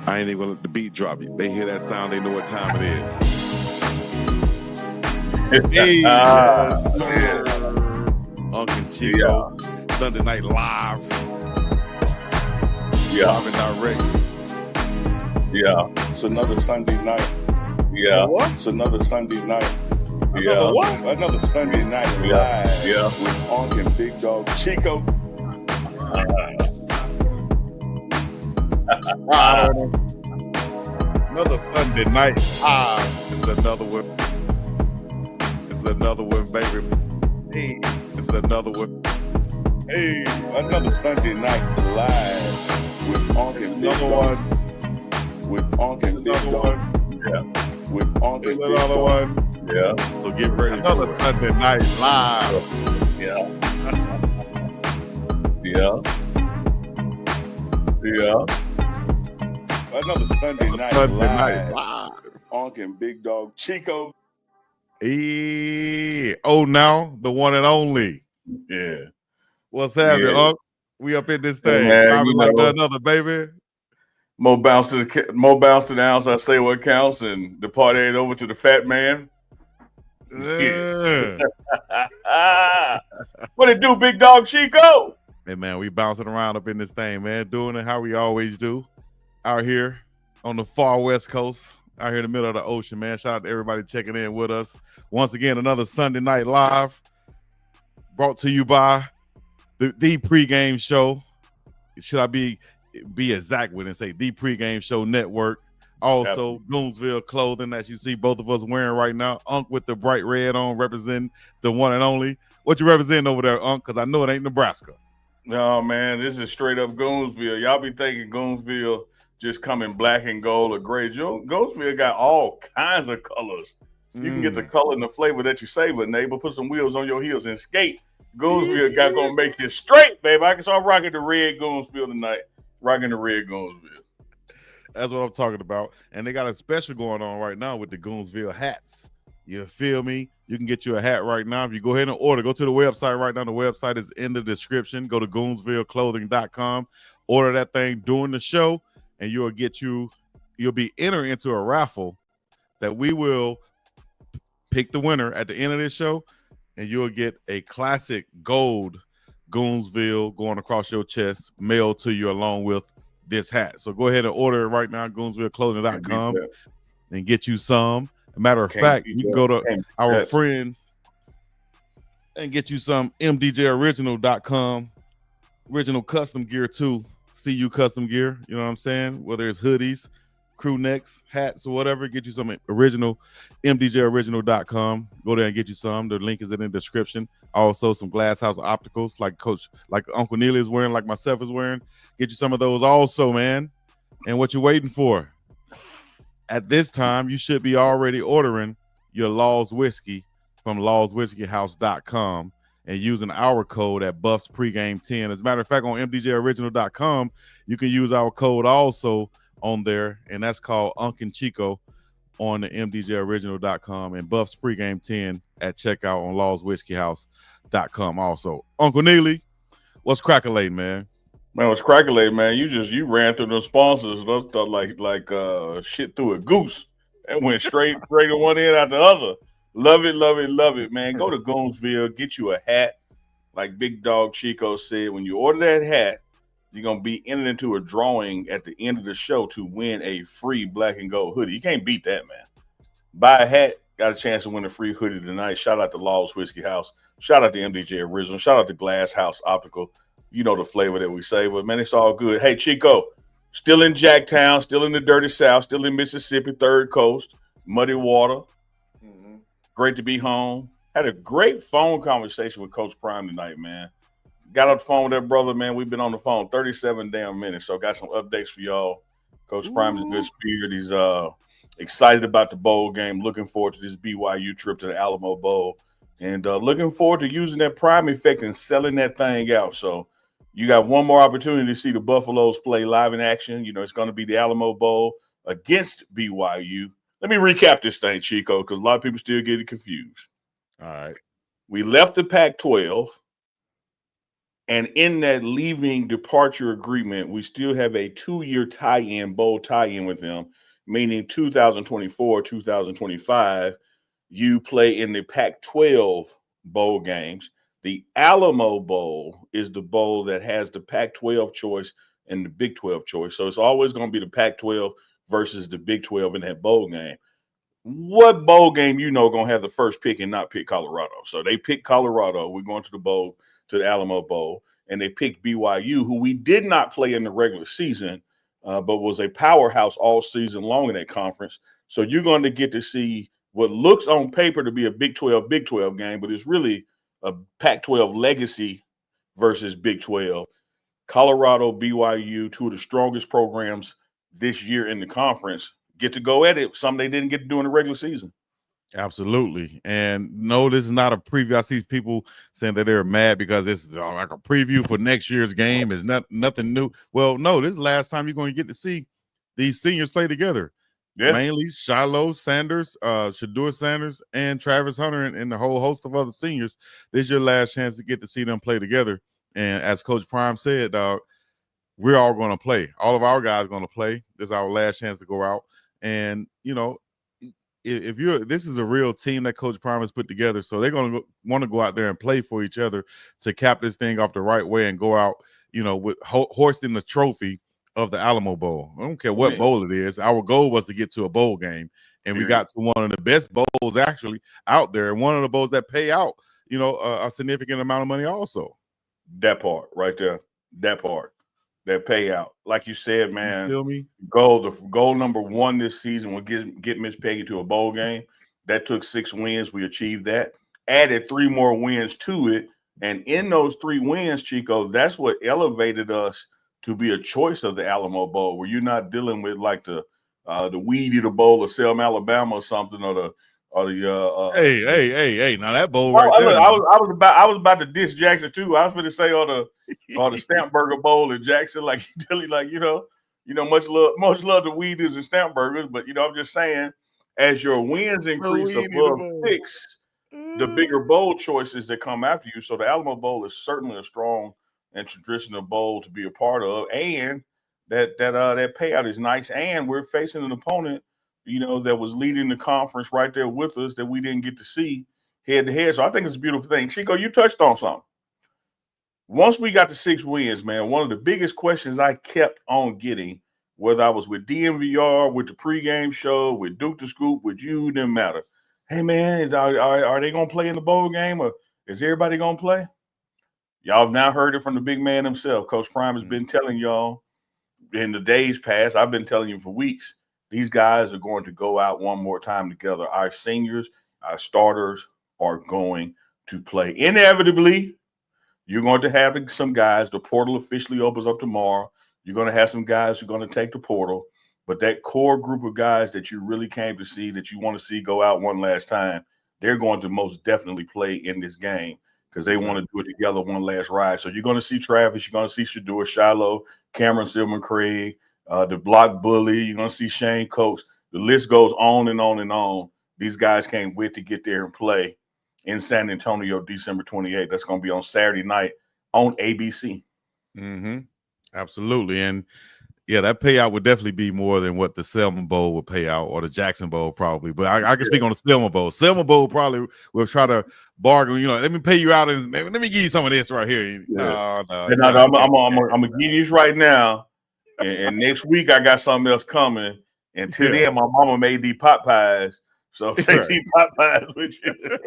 I ain't even gonna let the beat drop. They hear that sound, they know what time it is. Hey, yes, sir. UNK&CHICO, Sunday Night Live. Live and direct. It's another Sunday night. It's another Sunday night. Another what? Another Sunday night live with UNK and Big Dog Chico. Another Sunday night live. It's another one. It's another one, baby. Hey, it's another one. Hey, another Sunday night live with UNK and Big Dog. With UNK and Big Dog. With UNK and Big Dog. So get ready. Another Sunday night live. Another Sunday night live. UNK and Big Dog Chico. Now the one and only. What's happening, Unc? We up in this thing. Another baby. More bounce to the ounce. I say what counts, and the party ain't over to the fat man. What it do, Big Dog Chico? Hey man, we bouncing around up in this thing, man. Doing it how we always do. Out here on the far west coast, out here in the middle of the ocean, man. Shout out to everybody checking in with us. Once again, another Sunday night live brought to you by the pregame show. Should I be exact with it and say the pregame show network? Also, Goonsville clothing, as you see both of us wearing right now. Unc with the bright red on, representing the one and only. What you representing over there, Unc? Because I know it ain't Nebraska. No, man, this is straight up Goonsville. Y'all be thinking Goonsville just come in black and gold or gray. Goonsville got all kinds of colors. You can get the color and the flavor that you savor, neighbor. Put some wheels on your heels and skate. Goonsville got gonna make you straight, baby. I can start rocking the red Goonsville tonight. Rocking the red Goonsville. That's what I'm talking about. And they got a special going on right now with the Goonsville hats. You feel me? You can get you a hat right now. If you go ahead and order, go to the website right now. The website is in the description. Go to GoonsvilleClothing.com. Order that thing during the show, and you'll be entered into a raffle that we will pick the winner at the end of this show, and you'll get a classic gold Goonsville going across your chest mailed to you along with this hat. So go ahead and order it right now, GoonsvilleClothing.com, and get you some. As a matter of fact, you can go to our friends and get you some MDJOriginal.com original custom gear too. CU custom gear, you know what I'm saying? Whether it's hoodies, crew necks, hats, or whatever, get you some original MDJOriginal.com. Go there and get you some. The link is in the description. Also, some Glass House opticals like Uncle Neely is wearing, like myself is wearing. Get you some of those also, man. And what you waiting for? At this time, you should be already ordering your Laws Whiskey from lawswhiskeyhouse.com and using our code at Buffs Pregame 10. As a matter of fact, on MDJOriginal.com, you can use our code also on there, and that's called UNK&CHICO on the MDJOriginal.com and Buffs Pregame 10 at checkout on lawswhiskeyhouse.com also. Uncle Neely, what's crackalating, man? Man, what's crackalating, man? You ran through those sponsors like shit through a goose and went straight to one end out the other. Love it, man. Go to Goonsville, get you a hat. Like Big Dog Chico said, when you order that hat, you're going to be entered into a drawing at the end of the show to win a free black and gold hoodie. You can't beat that, man. Buy a hat, got a chance to win a free hoodie tonight. Shout out to Laws Whiskey House. Shout out to MDJ Original. Shout out to Glass House Optical. You know the flavor that we say, but man, it's all good. Hey, Chico, still in Jacktown, still in the dirty South, still in Mississippi, Third Coast, muddy water. Great to be home. Had a great phone conversation with Coach Prime tonight, man. Got off the phone with that brother, man. We've been on the phone 37 damn minutes, so got some updates for y'all. Coach Prime is a good spirit. He's excited about the bowl game, looking forward to this BYU trip to the Alamo Bowl, and looking forward to using that Prime effect and selling that thing out. So you got one more opportunity to see the Buffaloes play live in action. You know, it's going to be the Alamo Bowl against BYU. Let me recap this thing, Chico, because a lot of people still get it confused. All right. We left the Pac-12. And in that leaving departure agreement, we still have a 2-year tie-in, bowl tie-in with them, meaning 2024, 2025, you play in the Pac-12 bowl games. The Alamo Bowl is the bowl that has the Pac-12 choice and the Big 12 choice. So it's always going to be the Pac-12 versus the Big 12 in that bowl game. What bowl game going to have the first pick and not pick Colorado? So they picked Colorado. We're going to the bowl, to the Alamo Bowl, and they picked BYU, who we did not play in the regular season, but was a powerhouse all season long in that conference. So you're going to get to see what looks on paper to be a Big 12 game, but it's really a Pac-12 legacy versus Big 12. Colorado, BYU, two of the strongest programs this year in the conference, get to go at it. Something they didn't get to do in the regular season. Absolutely. And no, this is not a preview. I see people saying that they're mad because it's like a preview for next year's game. Is nothing new. Well, no, this is the last time you're going to get to see these seniors play together. Yeah. Mainly Shiloh Sanders, Shador Sanders, and Travis Hunter, and the whole host of other seniors. This is your last chance to get to see them play together. And as Coach Prime said, dog, we're all going to play. All of our guys are going to play. This is our last chance to go out. And, if this is a real team that Coach Prime has put together, so they're going to want to go out there and play for each other to cap this thing off the right way and go out, with hoisting the trophy of the Alamo Bowl. I don't care what bowl it is. Our goal was to get to a bowl game, and we got to one of the best bowls actually out there, and one of the bowls that pay out, a significant amount of money also. That part right there, that payout. Like you said, man, you feel me? Goal number one this season was get Miss Peggy to a bowl game. That took 6 wins. We achieved that. Added 3 more wins to it. And in those 3 wins, Chico, that's what elevated us to be a choice of the Alamo Bowl, where you're not dealing with like the Weed Eater Bowl of Selma, Alabama or something, or the hey, now that bowl right there. I was about to diss Jackson too. I was going to say or the Stamp Burger Bowl in Jackson, like much love to Weed Eaters and Stamp Burgers, but I'm just saying, as your wins increase above 6, the bigger bowl choices that come after you. So the Alamo Bowl is certainly a strong and traditional bowl to be a part of, and that payout is nice. And we're facing an opponent, that was leading the conference right there with us that we didn't get to see head to head. So I think it's a beautiful thing. Chico, you touched on something. Once we got to 6 wins, man, one of the biggest questions I kept on getting, whether I was with DMVR, with the pregame show, with Duke the Scoop, with you, didn't matter. Hey, man, are they going to play in the bowl game, or is everybody going to play? Y'all have now heard it from the big man himself. Coach Prime has been telling y'all in the days past, I've been telling you for weeks, these guys are going to go out one more time together. Our seniors, our starters are going to play. Inevitably, you're going to have some guys. The portal officially opens up tomorrow. You're going to have some guys who are going to take the portal. But that core group of guys that you really came to see, that you want to see go out one last time, they're going to most definitely play in this game because they want to do it together one last ride. So you're going to see Travis. You're going to see Shador, Shiloh, Cameron Silverman, Craig, the block bully. You're going to see Shane Coates. The list goes on and on and on. These guys can't wait to get there and play in San Antonio, December 28th. That's going to be on Saturday night on ABC. Mm-hmm. Absolutely. And yeah, that payout would definitely be more than what the Selma Bowl would pay out, or the Jackson Bowl probably. But I can speak on the Selma Bowl. Selma Bowl probably will try to bargain. Let me pay you out, and let me give you some of this right here. Yeah. I'm gonna give you this right now, and next week I got something else coming. And till then, my mama made these pot pies, so take these pot pies with you.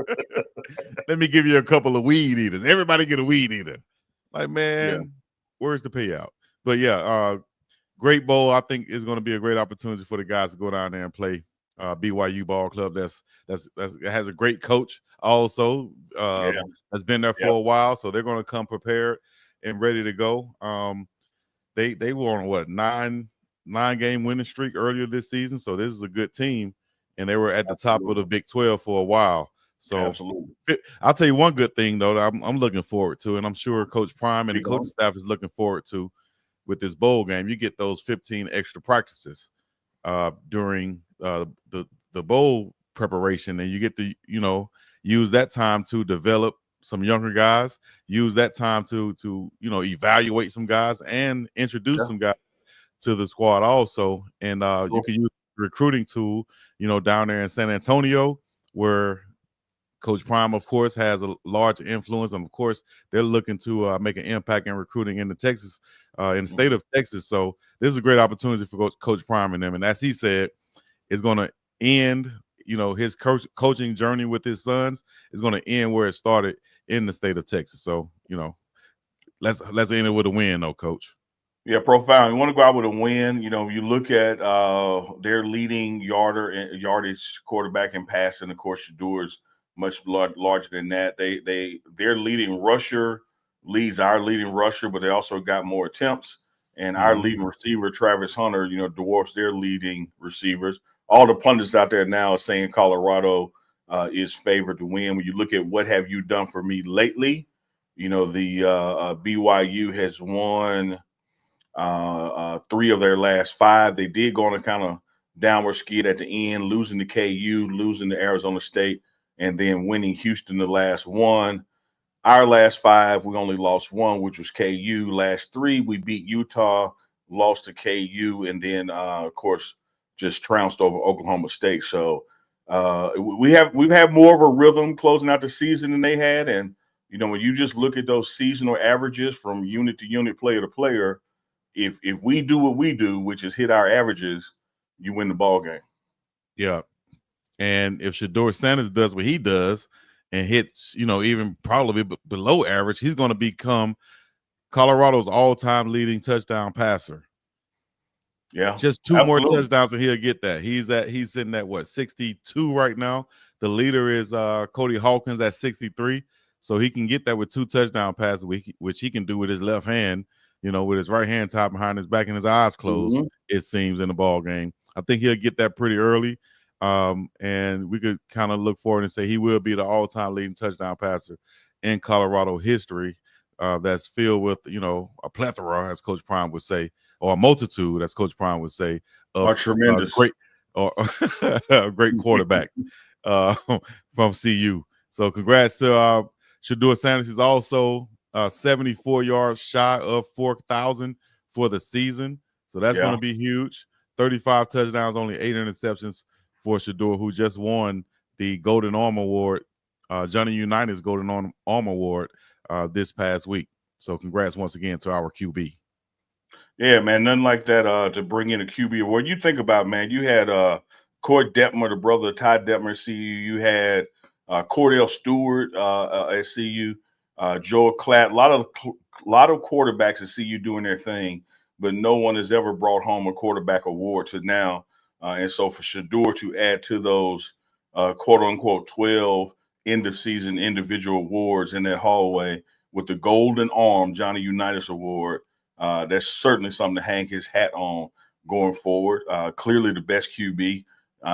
Let me give you a couple of weed eaters. Everybody get a weed eater. Like, man, where's the payout? But great bowl. I think is going to be a great opportunity for the guys to go down there and play BYU ball club. That has a great coach also. Has been there for a while, so they're going to come prepared and ready to go. They were on what 9-game winning streak earlier this season, so this is a good team, and they were at the top of the Big 12 for a while. So I'll tell you one good thing though that I'm looking forward to, and I'm sure Coach Prime and the coaching staff is looking forward to. With this bowl game, you get those 15 extra practices during the bowl preparation, and you get to use that time to develop some younger guys, use that time to evaluate some guys and introduce Yeah. some guys to the squad also. And you Cool. can use recruiting tool, down there in San Antonio, where Coach Prime, of course, has a large influence, and of course, they're looking to make an impact in recruiting in the Texas, in the state of Texas. So this is a great opportunity for Coach Prime and them. And as he said, it's going to end. His coaching journey with his sons is going to end where it started in the state of Texas. So let's end it with a win, though, Coach. Yeah, profound. You want to go out with a win. You look at their leading yardage quarterback in passing. Of course, Shador's much larger than that. Their leading rusher leads our leading rusher, but they also got more attempts. And our leading receiver, Travis Hunter, dwarfs their leading receivers. All the pundits out there now are saying Colorado is favored to win. When you look at what have you done for me lately, the BYU has won 3 of their last 5. They did go on a kind of downward skid at the end, losing to KU, losing to Arizona State, and then winning Houston the last 1. Our last 5, we only lost 1, which was KU. Last 3, we beat Utah, lost to KU, and then of course just trounced over Oklahoma State. So we've had more of a rhythm closing out the season than they had, and when you just look at those seasonal averages from unit to unit, player to player, if we do what we do, which is hit our averages, you win the ball game. Yeah. And if Shador Sanders does what he does and hits, even probably below average, he's going to become Colorado's all-time leading touchdown passer. Yeah. Just 2 more Absolutely. touchdowns and he'll get that. He's sitting at what, 62 right now. The leader is Cody Hawkins at 63. So he can get that with 2 touchdown passes, which he can do with his left hand, with his right hand tied behind his back and his eyes closed, it seems, in the ball game. I think he'll get that pretty early. And we could kind of look forward and say he will be the all-time leading touchdown passer in Colorado history. That's filled with, a plethora, as Coach Prime would say, or a multitude, as Coach Prime would say, of tremendous, great or great quarterback from CU. So congrats to Shador Sanders. He's also 74 yards shy of 4,000 for the season. So that's going to be huge. 35 touchdowns, only 8 interceptions for Shador, who just won the Golden Arm Award, Johnny United's Golden Arm Award this past week. So congrats once again to our QB. Yeah, man, nothing like that to bring in a QB award. You think about, man, you had Court Detmer, the brother of Ty Detmer at CU. You had Cordell Stewart at CU, Joel Klatt. A lot of quarterbacks at CU doing their thing, but no one has ever brought home a quarterback award to now. And so for Shador to add to those quote unquote 12 end of season individual awards in that hallway with the Golden Arm Johnny Unitas Award, that's certainly something to hang his hat on going forward. Clearly the best QB,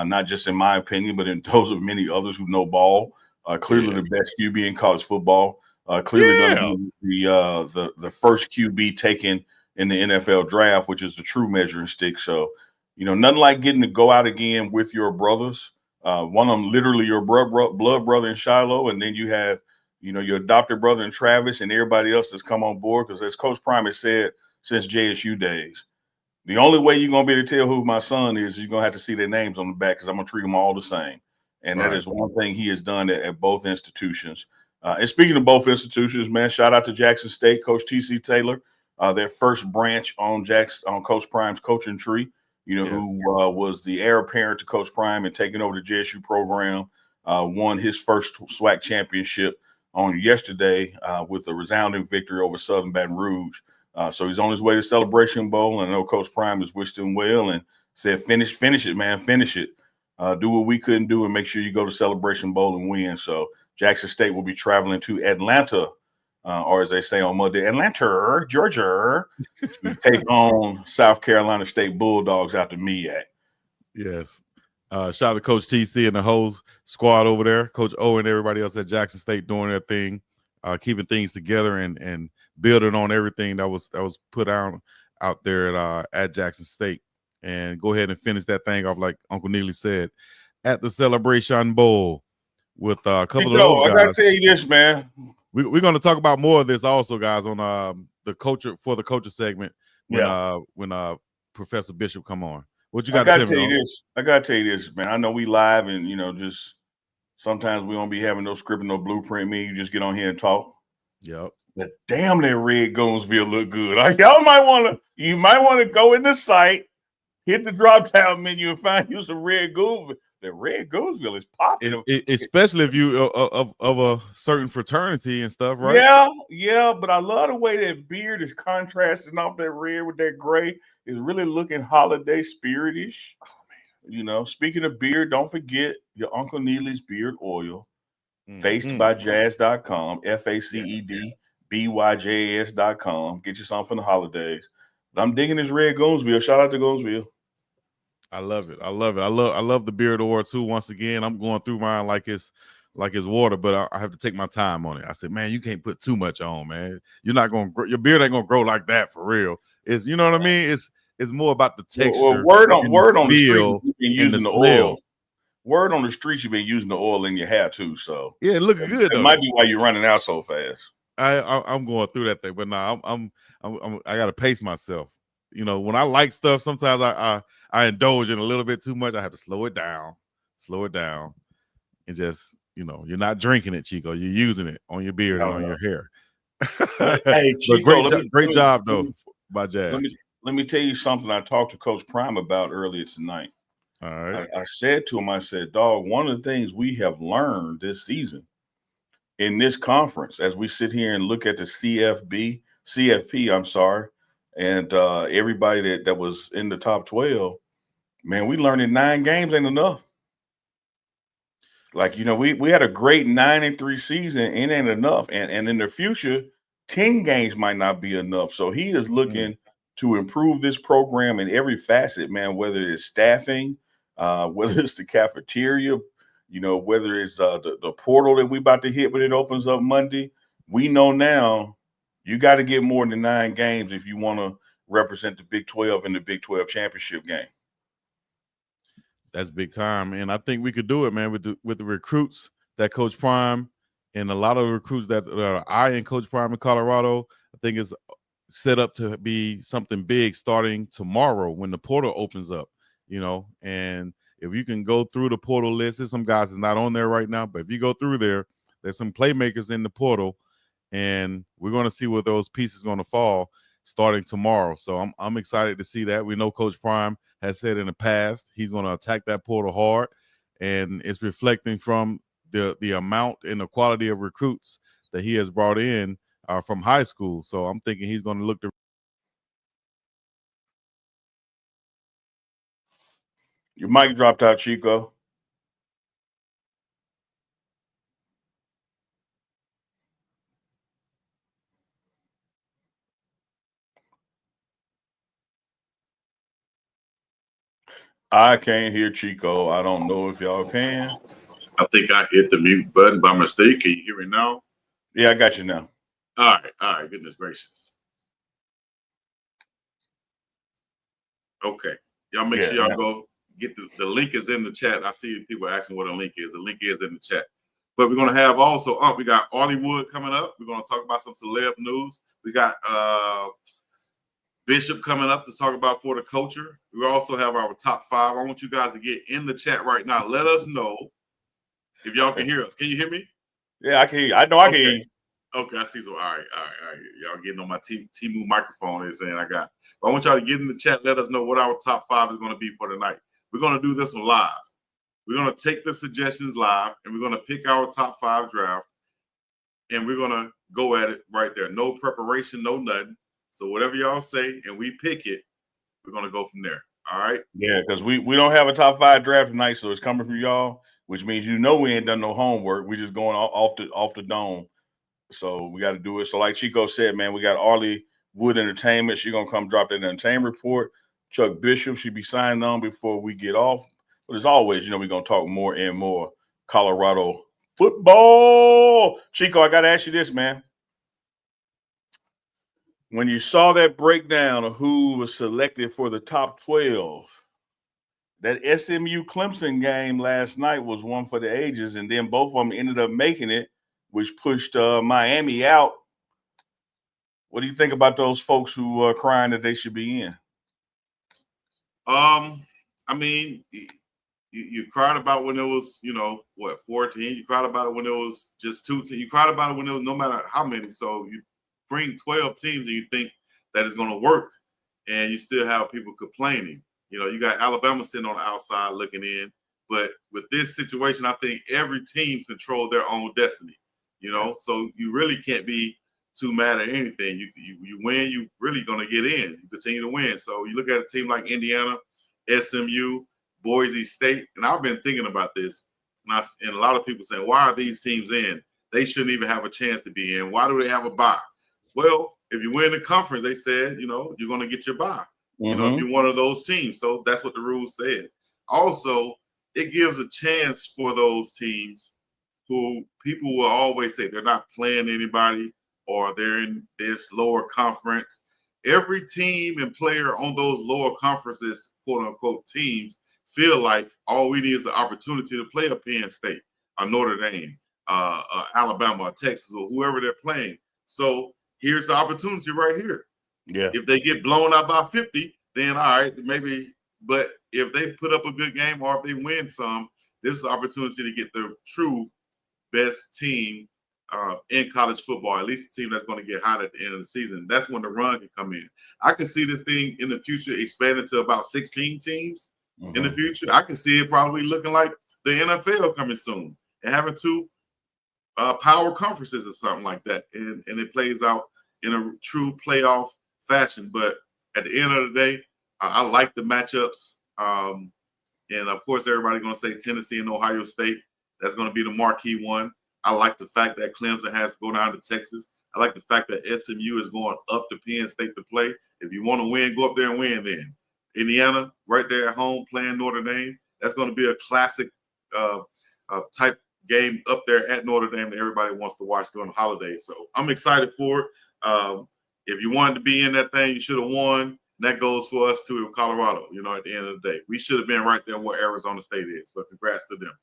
not just in my opinion, but in those of many others who know ball. Clearly the best QB in college football. Clearly going to be the first QB taken in the NFL draft, which is the true measuring stick. So, nothing like getting to go out again with your brothers. One of them literally your blood brother in Shiloh, and then you have your adopted brother in Travis and everybody else that's come on board. Because as Coach Prime has said since JSU days, the only way you're going to be able to tell who my son is you're going to have to see their names on the back, because I'm going to treat them all the same. And that is one thing he has done at both institutions. And speaking of both institutions, man, shout out to Jackson State, Coach T.C. Taylor, their first branch on Coach Prime's coaching tree, who was the heir apparent to Coach Prime and taking over the JSU program, won his first SWAC championship on yesterday with a resounding victory over Southern Baton Rouge. So he's on his way to Celebration Bowl, and I know Coach Prime has wished him well and said, finish it, man, finish it. Do what we couldn't do and make sure you go to Celebration Bowl and win. So Jackson State will be traveling to Atlanta, or as they say on Monday, Atlanta, Georgia, to take on South Carolina State Bulldogs out to MEAC. Yes. Shout out to Coach TC and the whole squad over there, Coach O and everybody else at Jackson State doing their thing, keeping things together and building on everything that was put out there at Jackson State. And go ahead and finish that thing off, like Uncle Neely said, at the Celebration Bowl with a couple of those guys. I got to tell you this, man. we're going to talk about more of this also, guys, on the culture segment when Professor Bishop come on. What you got I to gotta tell me tell on? you this. I gotta tell you this, man. I know we live and just sometimes we don't be having no script and no blueprint. Me, you just get on here and talk. Yep. But damn, that red Gainesville look good. Y'all might want to go in the site, hit the drop down menu, and find you some red Gainesville. The red Gainesville is popping. Especially if you of a certain fraternity and stuff, right? Yeah, but I love the way that beard is contrasting off that red with that gray. It's really looking holiday spiritish. Speaking of beard, don't forget your Uncle Neely's beard oil, facedbyjazz.com, FACEDBYJS.com. Get you something for the holidays. But I'm digging this red Gainesville. Shout out to Gainesville. I love it. I love the beard oil too. Once again, I'm going through mine like it's water, but I have to take my time on it. I said, man, you can't put too much on, man. You're not going to your beard ain't going to grow like that for real. It's what I mean? It's more about the texture. Word on the street, feel you've been and the using the smell. oil. Word on the streets, you've been using the oil in your hair too. So yeah, it looks good. It might be why you're running out so fast. I'm going through that thing, but now I got to pace myself. When I like stuff, sometimes I indulge in a little bit too much. I have to slow it down, and just you're not drinking it, Chico. You're using it on your beard and on your hair. Hey, Chico, great job though by Jazz. Let me tell you something I talked to Coach Prime about earlier tonight. All right. I said to him, I said, dog, one of the things we have learned this season in this conference, as we sit here and look at the CFP, I'm sorry, and everybody that was in the top 12, man, we learned in 9 games ain't enough. Like, we had a great 9-3 season, it ain't enough. And in the future, 10 games might not be enough. So he is looking to improve this program in every facet, man, whether it's staffing, whether it's the cafeteria, whether it's the portal that we about to hit when it opens up Monday. We know now you got to get more than 9 games if you want to represent the Big 12 in the Big 12 championship game. That's big time, and I think we could do it, man, with the recruits that Coach Prime and a lot of recruits that are eyeing Coach Prime in Colorado. I think it's set up to be something big starting tomorrow when the portal opens up. And if you can go through the portal list, there's some guys that's not on there right now, but if you go through there's some playmakers in the portal, and we're going to see where those pieces going to fall starting tomorrow. So I'm excited to see that. We know Coach Prime has said in the past he's going to attack that portal hard, and it's reflecting from the amount and the quality of recruits that he has brought in from high school. So I'm thinking he's going to look to. Your mic dropped out, Chico. I can't hear Chico. I don't know if y'all can. I think I hit the mute button by mistake. Can you hear me now? Yeah, I got you now. All right. Goodness gracious. Okay. Y'all make sure y'all go get the link is in the chat. I see people asking what a link is. The link is in the chat. But we're going to have also, we got Arlie Wood coming up. We're going to talk about some celeb news. We got Bishop coming up to talk about for the culture. We also have our top 5. I want you guys to get in the chat right now. Let us know if y'all can hear us. Can you hear me? Yeah, I can hear you. I know I can hear you. Okay, I see. So, all right. Y'all getting on my Temu microphone is saying I got. But I want y'all to get in the chat. Let us know what our top 5 is going to be for tonight. We're going to do this one live. We're going to take the suggestions live, and we're going to pick our top 5 draft, and we're going to go at it right there. No preparation, no nothing. So whatever y'all say, and we pick it, we're going to go from there. All right? Yeah, because we don't have a top 5 draft tonight, so it's coming from y'all, which means we ain't done no homework. We just going off the dome. So we got to do it. So like Chico said, man, we got Arlie Wood Entertainment. She's going to come drop that entertainment report. Chuck Bishop should be signing on before we get off. But as always, we're going to talk more and more Colorado football. Chico, I got to ask you this, man. When you saw that breakdown of who was selected for the top 12, that SMU Clemson game last night was one for the ages, and then both of them ended up making it. which pushed Miami out. What do you think about those folks who are crying that they should be in? I mean, you cried about when it was, 14. You cried about it when it was just 2 teams. You cried about it when it was no matter how many. So you bring 12 teams and you think that it's going to work, and you still have people complaining. You got Alabama sitting on the outside looking in. But with this situation, I think every team controls their own destiny. So you really can't be too mad at anything. You win, you really going to get in. You continue to win. So you look at a team like Indiana, SMU, Boise State, and I've been thinking about this, and a lot of people saying, why are these teams in? They shouldn't even have a chance to be in. Why do they have a bye? Well, if you win the conference, they said, you're going to get your bye. If you're one of those teams. So that's what the rules said. Also, it gives a chance for those teams who people will always say they're not playing anybody or they're in this lower conference. Every team and player on those lower conferences, quote unquote teams, feel like all we need is an opportunity to play a Penn State, a Notre Dame, Alabama, or Texas, or whoever they're playing. So here's the opportunity right here. Yeah. If they get blown out by 50, then all right, maybe. But if they put up a good game or if they win some, this is an opportunity to get the true best team in college football, at least a team that's going to get hot at the end of the season. That's when the run can come in. I can see this thing in the future expanding to about 16 teams in the future. I can see it probably looking like the NFL coming soon and having 2 power conferences or something like that. And it plays out in a true playoff fashion. But at the end of the day, I like the matchups. And of course, everybody's going to say Tennessee and Ohio State. That's going to be the marquee one. I like the fact that Clemson has to go down to Texas. I like the fact that SMU is going up to Penn State to play. If you want to win, go up there and win then. Indiana, right there at home, playing Notre Dame. That's going to be a classic type game up there at Notre Dame that everybody wants to watch during the holidays. So I'm excited for it. If you wanted to be in that thing, you should have won. That goes for us too in Colorado, at the end of the day. We should have been right there where Arizona State is, but congrats to them.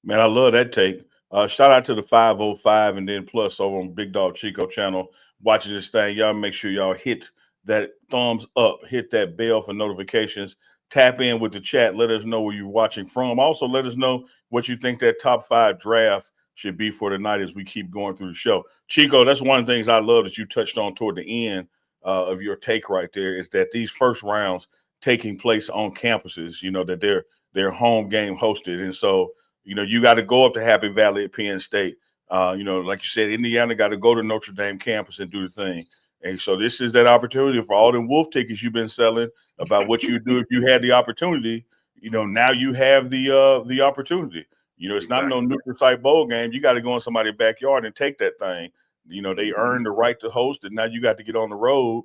Man, I love that take. Shout out to the 505 and then plus over on Big Dog Chico channel watching this thing. Y'all make sure y'all hit that thumbs up, hit that bell for notifications, tap in with the chat. Let us know where you're watching from. Also, let us know what you think that top 5 draft should be for tonight as we keep going through the show. Chico, that's one of the things I love that you touched on toward the end of your take right there is that these first rounds taking place on campuses, that they're home game hosted. And so, you got to go up to Happy Valley at Penn State. Like you said, Indiana got to go to Notre Dame campus and do the thing. And so this is that opportunity for all the wolf tickets you've been selling about what you do if you had the opportunity. Now you have the opportunity. It's Exactly. not no neutral site bowl game. You got to go in somebody's backyard and take that thing. They earned the right to host it. Now you got to get on the road,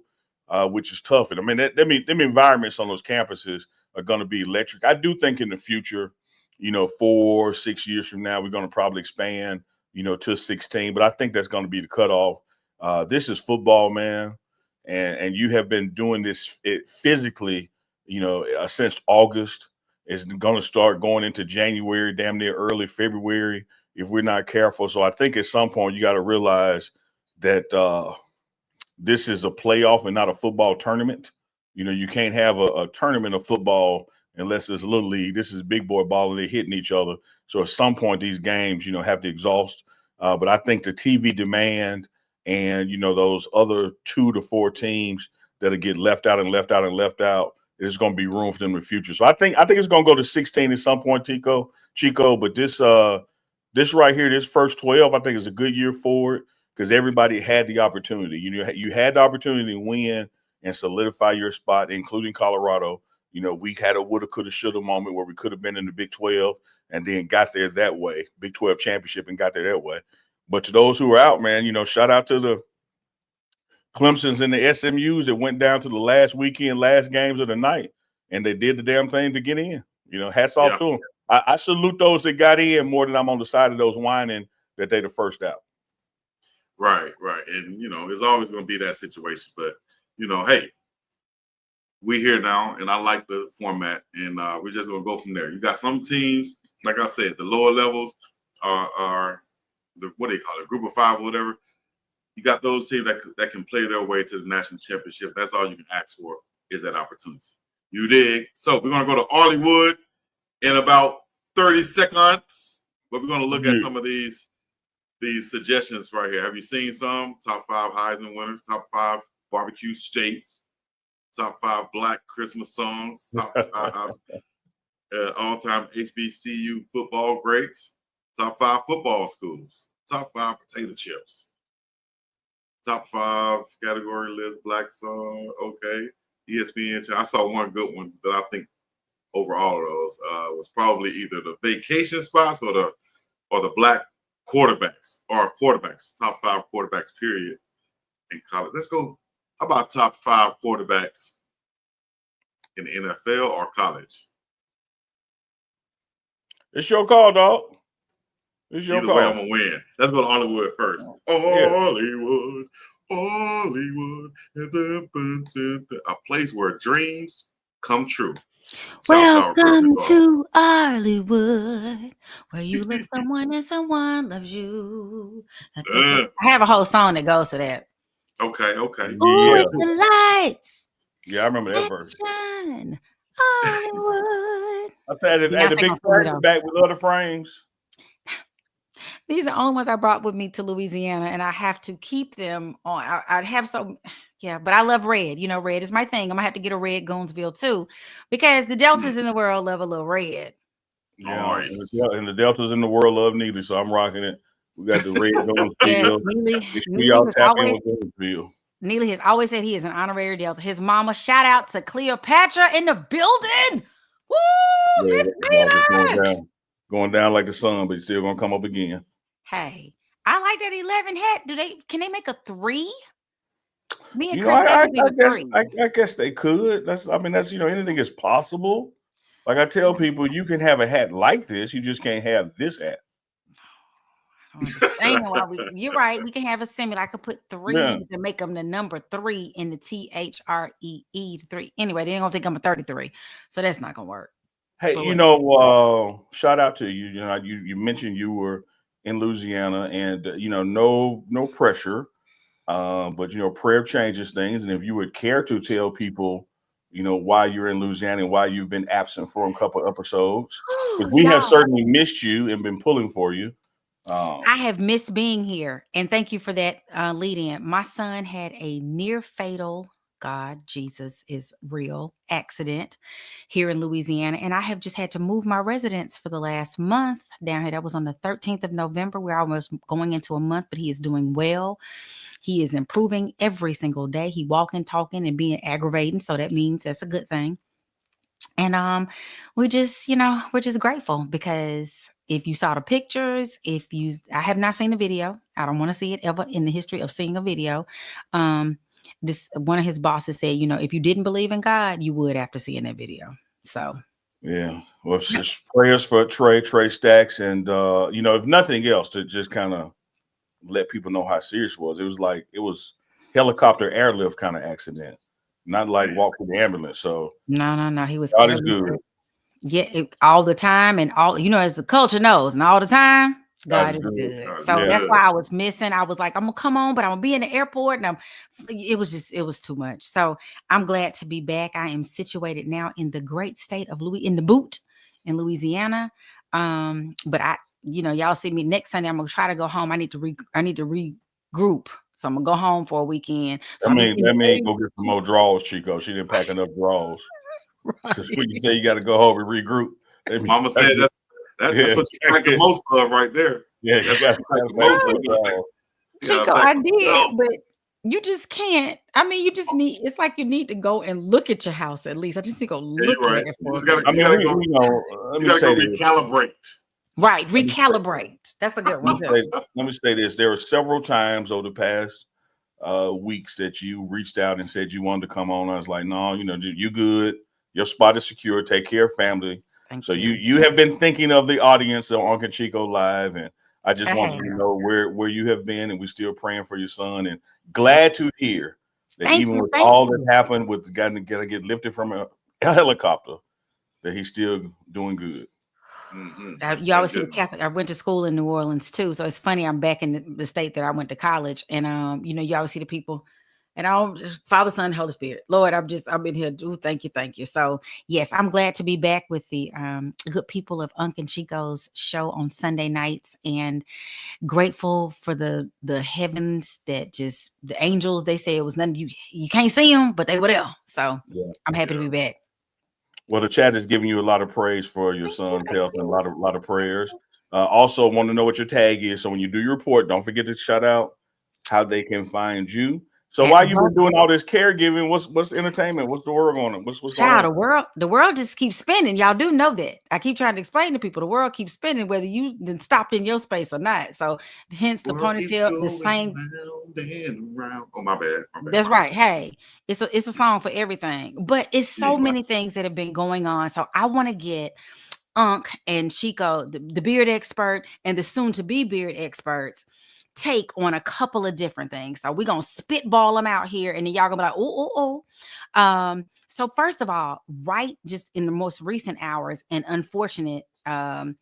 which is tough. And I mean, them environments on those campuses are going to be electric. I do think in the future, 4 or 6 years from now, we're going to probably expand, to 16. But I think that's going to be the cutoff. This is football, man. And you have been doing this physically, since August. It's going to start going into January, damn near early February, if we're not careful. So I think at some point you got to realize that this is a playoff and not a football tournament. You can't have a tournament of football unless it's little league. This is big boy ball and they're hitting each other. So at some point these games, have to exhaust. But I think the TV demand and, those other 2 to 4 teams that'll get left out, there's going to be room for them in the future. So I think it's going to go to 16 at some point, Chico. But this right here, this first 12, I think is a good year for it because everybody had the opportunity. You had the opportunity to win and solidify your spot, including Colorado. We had a woulda, coulda, shoulda moment where we could have been in the Big 12 and then got there that way, Big 12 championship and got there that way. But to those who are out, man, shout out to the Clemsons and the SMUs that went down to the last games of the night, and they did the damn thing to get in. Hats off to them. I salute those that got in more than I'm on the side of those whining that they the first out. Right. And, it's always going to be that situation. But, hey, we here now, and I like the format, and we're just going to go from there. You got some teams, like I said, the lower levels are what they call it, group of 5 or whatever. You got those teams that can play their way to the national championship. That's all you can ask for is that opportunity. You dig? So we're gonna go to Arleywood in about 30 seconds, but we're gonna look at some of these suggestions right here. Have you seen some? Top 5 Heisman winners, top 5 barbecue states, top 5 Black Christmas songs, top 5 all-time HBCU football greats, top 5 football schools, top 5 potato chips, top 5 category list Black song. Okay, ESPN. I saw one good one that I think over all of those was probably either the vacation spots or the Black quarterbacks top 5 quarterbacks period in college. Let's go. How about top 5 quarterbacks in the NFL or college? It's your call, dog. It's your Either call. way, I'm gonna win. Let's go to Hollywood first. Hollywood, a place where dreams come true. Welcome to Hollywood, where you love someone and someone loves you. I have a whole song that goes to that. Okay. Ooh, it's the lights. Yeah, I remember that verse. Hollywood. I said it at the big frame back with other frames. These are the only ones I brought with me to Louisiana, and I have to keep them on. I'd have some, yeah, but I love red. You know, red is my thing. I'm gonna have to get a red Gainesville too, because the Deltas in the world love a little red. Yeah, nice. and the Deltas in the world love Neely, so I'm rocking it. We got the red Gainesville. Neely has always said he is an honorary Delta. His mama, shout out to Cleopatra in the building. Woo, Miss Neely. Going down like the sun, but it's still gonna come up again. Hey, I like that 11 hat. Can they make a 3? Me and Chris, I guess they could. That's anything is possible. Like I tell people, you can have a hat like this, you just can't have this hat. You're right. We can have a similar. I could put 3 to make them the number 3 in the THREE 3. Anyway, they ain't gonna think I'm a 33, so that's not gonna work. Hey, shout out to you. You mentioned you were in Louisiana, and no pressure, but prayer changes things. And if you would care to tell people, why you're in Louisiana and why you've been absent for a couple episodes, because we have certainly missed you and been pulling for you. I have missed being here, and thank you for that lead in. My son had a near fatal, God, Jesus is real, accident here in Louisiana, and I have just had to move my residence for the last month down here. That was on the 13th of November. We're almost going into a month, but he is doing well. He is improving every single day. He walking, talking, and being aggravating, so that means that's a good thing. And we're just grateful, because if you saw the pictures, I have not seen the video. I don't want to see it ever in the history of seeing a video. This one of his bosses said, if you didn't believe in God, you would after seeing that video. So yeah, well, it's just prayers for Trey Stacks, and if nothing else, to just kind of let people know how serious it was. It was helicopter airlift kind of accident, not like walk to the ambulance. So no, he was. God is good. Yeah, all the time, and all as the culture knows, and all the time, God is good. So that's why I was missing. I was like, I'm gonna come on, but I'm gonna be in the airport, and it was too much. So I'm glad to be back. I am situated now in the great state of Louisiana. But y'all see me next Sunday. I'm gonna try to go home. I need to regroup. So I'm gonna go home for a weekend. So that means go get some more draws, Chico. She didn't pack enough draws. Right. When you say you got to go home and regroup, Mama said that's what you like the most of right there. Yeah, you got the most of. Chico, I did, but you just can't. I mean, you just need. It's like you need to go and look at your house at least. I just need to go look at it. You gotta go recalibrate. Right, recalibrate. That's a good one. Let me say this: there were several times over the past weeks that you reached out and said you wanted to come on. I was like, no, you good. Your spot is secure. Take care of family. Thank you. You have been thinking of the audience on UNK&CHICO Live, and I just want you to know where you have been, and we're still praying for your son. And glad to hear that even with all that happened, with the guy to get lifted from a helicopter, that he's still doing good. You always see the Catholic. I went to school in New Orleans too, so it's funny. I'm back in the state that I went to college, and you always see the people, and Father, Son, Holy Spirit. Lord, I've been here. Ooh, thank you. So yes, I'm glad to be back with the good people of UNK&CHICO's show on Sunday nights, and grateful for the heavens that just the angels. They say it was nothing. You can't see them, but they were there. So I'm happy to be back. Well, the chat is giving you a lot of praise for your son's health and a lot of prayers. Also, want to know what your tag is. So when you do your report, don't forget to shout out how they can find you. So while you've been doing all this caregiving, what's entertainment? What's the world going on? What's going on? The world just keeps spinning. Y'all do know that. I keep trying to explain to people the world keeps spinning, whether you then stopped in your space or not. So hence the ponytail, the same. Round. Oh, my bad. That's right. Hey, it's a song for everything. But it's so many things that have been going on. So I want to get UNK&CHICO, the beard expert, and the soon-to-be beard experts take on a couple of different things. So we're gonna spitball them out here, and then y'all gonna be like, oh. So first of all, right, just in the most recent hours, and unfortunate, now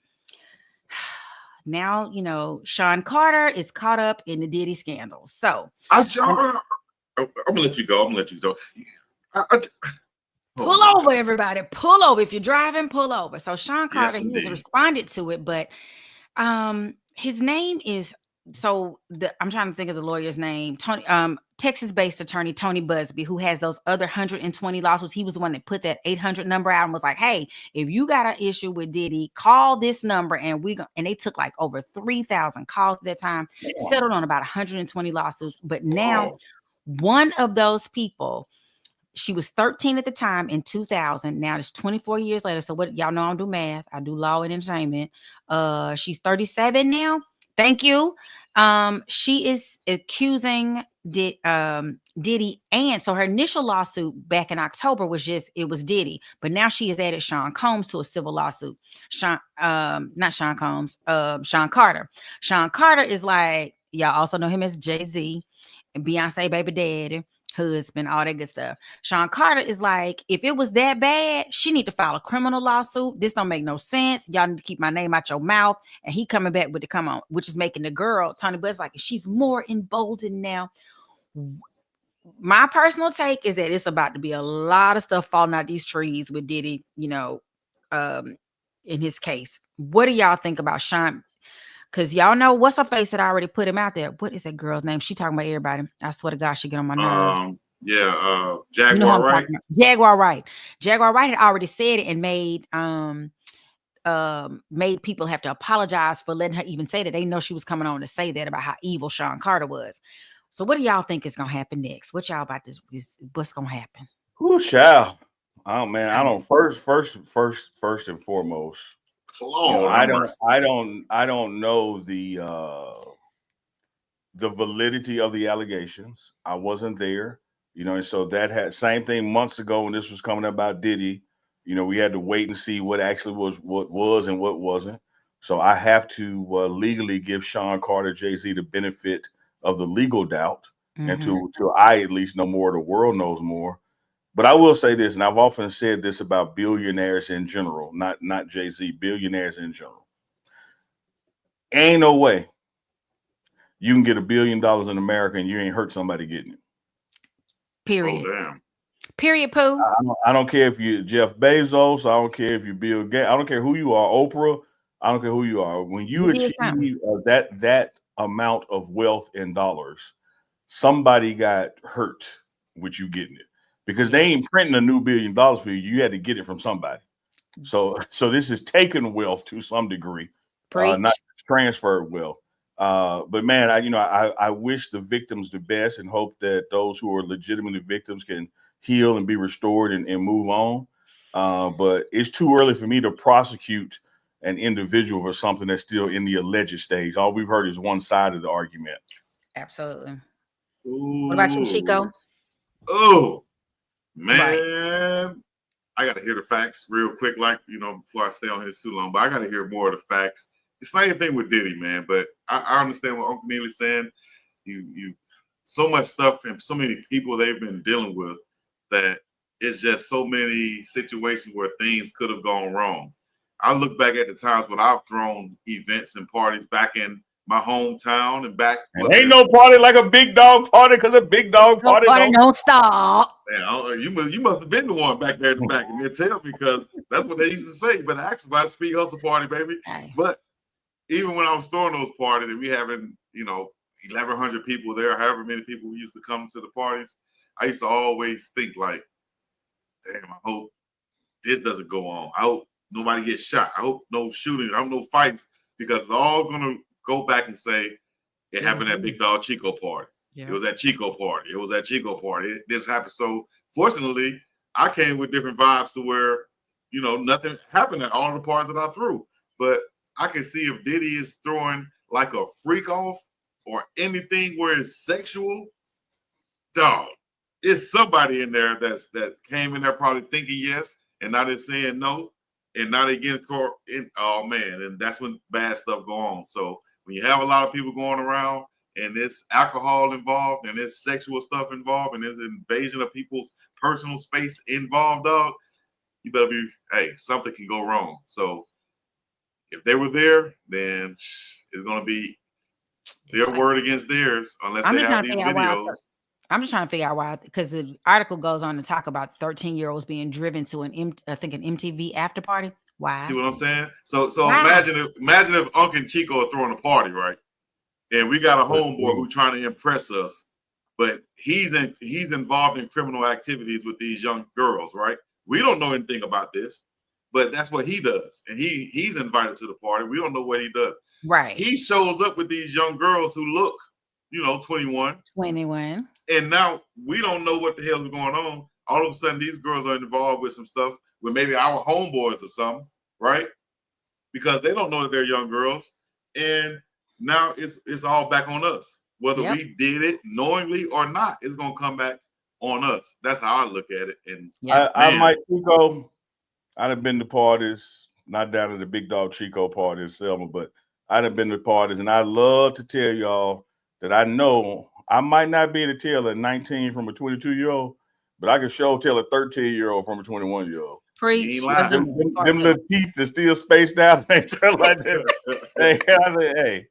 Sean Carter is caught up in the Diddy scandal. So I'm gonna let you go. Pull over, everybody. Pull over. If you're driving, pull over. So Sean Carter, he has responded to it, but his name is I'm trying to think of the lawyer's name. Tony, Texas-based attorney Tony Busby, who has those other 120 lawsuits. He was the one that put that 800 number out and was like, "Hey, if you got an issue with Diddy, call this number." And they took like over 3,000 calls at that time, settled on about 120 lawsuits. But now, one of those people, she was 13 at the time in 2000. Now it's 24 years later. So what, y'all know I don't do math. I do law and entertainment. She's 37 now. Thank you. She is accusing Diddy, and so her initial lawsuit back in October was Diddy, but now she has added Sean Combs to a civil lawsuit. Not Sean Combs, Sean Carter. Sean Carter is like, y'all also know him as Jay-Z and Beyonce baby daddy, husband, all that good stuff. Sean Carter is like, if it was that bad, she need to file a criminal lawsuit. This don't make no sense. Y'all need to keep my name out your mouth. And he coming back with the come on, which is making the girl, Tony Buzz, like, she's more emboldened now. My personal take is that it's about to be a lot of stuff falling out these trees with Diddy, in his case. What do y'all think about Sean? Because y'all know what's her face that I already put him out there. What is that girl's name? She talking about everybody. I swear to God, she get on my nerves. Jaguar Wright. Jaguar Wright. Jaguar Wright had already said it and made people have to apologize for letting her even say that. They know she was coming on to say that about how evil Sean Carter was. So what do y'all think is gonna happen next? What y'all about to what's gonna happen? Who shall? Oh man, I don't first and foremost. I don't know the validity of the allegations. I wasn't there, and so that had same thing months ago when this was coming about Diddy. We had to wait and see what actually was and what wasn't. So I have to legally give Sean Carter, Jay-Z, the benefit of the legal doubt, and till I at least know more, the world knows more. But I will say this, and I've often said this about billionaires in general, not Jay-Z, billionaires in general. Ain't no way you can get $1 billion in America and you ain't hurt somebody getting it. Period. Oh, damn. Period, Pooh. I don't care if you're Jeff Bezos. I don't care if you're Bill Gates. I don't care who you are, Oprah. I don't care who you are. When you achieve that amount of wealth in dollars, somebody got hurt with you getting it. Because they ain't printing a new $1 billion for you. You had to get it from somebody. So this is taking wealth to some degree, not transferred wealth. But man, I wish the victims the best and hope that those who are legitimately victims can heal and be restored and move on. But it's too early for me to prosecute an individual for something that's still in the alleged stage. All we've heard is one side of the argument. Absolutely. Ooh. What about you, Chico? Oh, man. I got to hear the facts real quick, before I stay on here too long. But I got to hear more of the facts. It's not anything with Diddy, man. But I understand what Uncle Neely's saying. You so much stuff and so many people they've been dealing with that it's just so many situations where things could have gone wrong. I look back at the times when I've thrown events and parties back in my hometown and back. And ain't no party like a big dog party, because a big dog party don't stop. Man, you must have been the one back there in the back, and then tell me, because that's what they used to say. But ask about Speed Hustle party, baby. Hey. But even when I was throwing those parties and we having 1,100 people there, however many people we used to come to the parties, I used to always think like, damn, I hope this doesn't go on. I hope nobody gets shot. I hope no shooting. I hope no fights, because it's all gonna go back and say it happened at Big Dog Chico party. Yeah. It was at Chico party. It was at Chico party. This happened. So fortunately, I came with different vibes to where, nothing happened at all the parties that I threw. But I can see if Diddy is throwing like a freak off or anything where it's sexual, dog, it's somebody in there that came in there probably thinking yes, and now they're saying no, and now they get caught in. Oh man, and that's when bad stuff go on. So when you have a lot of people going around, and there's alcohol involved, and there's sexual stuff involved, and there's invasion of people's personal space involved, dog, you better be, something can go wrong. So if they were there, then it's going to be their word against theirs, unless they have these videos. I'm just trying to figure out why, because the article goes on to talk about 13-year-olds being driven to an MTV after party. Why? See what I'm saying? So imagine if UNK&CHICO are throwing a party, right? And we got a homeboy who's trying to impress us, but he's involved in criminal activities with these young girls, right? We don't know anything about this, but that's what he does. And he's invited to the party. We don't know what he does. Right. He shows up with these young girls who look, 21. 21. And now we don't know what the hell is going on. All of a sudden, these girls are involved with some stuff with maybe our homeboys or something, right? Because they don't know that they're young girls. And now it's all back on us. Whether we did it knowingly or not, it's gonna come back on us. That's how I look at it. And I might Chico. I'd have been to parties, not down to the Big Dog Chico party in Selma, but I'd have been to parties, and I love to tell y'all that I know I might not be able to tell a 19 from a 22-year-old, but I can tell a 13-year-old from a 21-year-old. Preach. Them little teeth are still spaced out. Like that. Hey.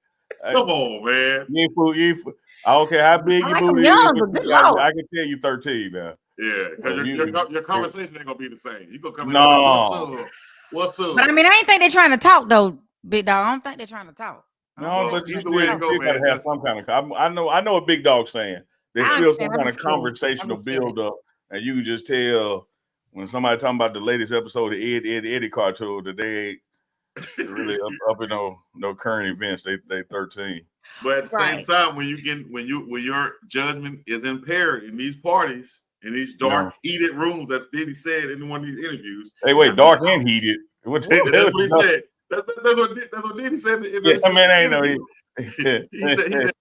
Come on, man. You ain't fool. I don't care how big your booty is. I can tell you 13 now. Yeah, because your conversation ain't gonna be the same. You gonna come in and what's up? But I mean, I ain't think they're trying to talk though, Big Dog. I don't think they're trying to talk. No, but you still gotta have some kind of. I know a Big Dog saying there's still some kind of conversational build up, and you can just tell when somebody talking about the latest episode of Eddie cartoon that they ain't really up in no current events. They 13. But at the same time, when your judgment is impaired in these parties, in these dark, heated rooms, as Diddy said in one of these interviews. Hey, wait, dark and heated. That's what he said. That's what Diddy said. Ain't no. He said if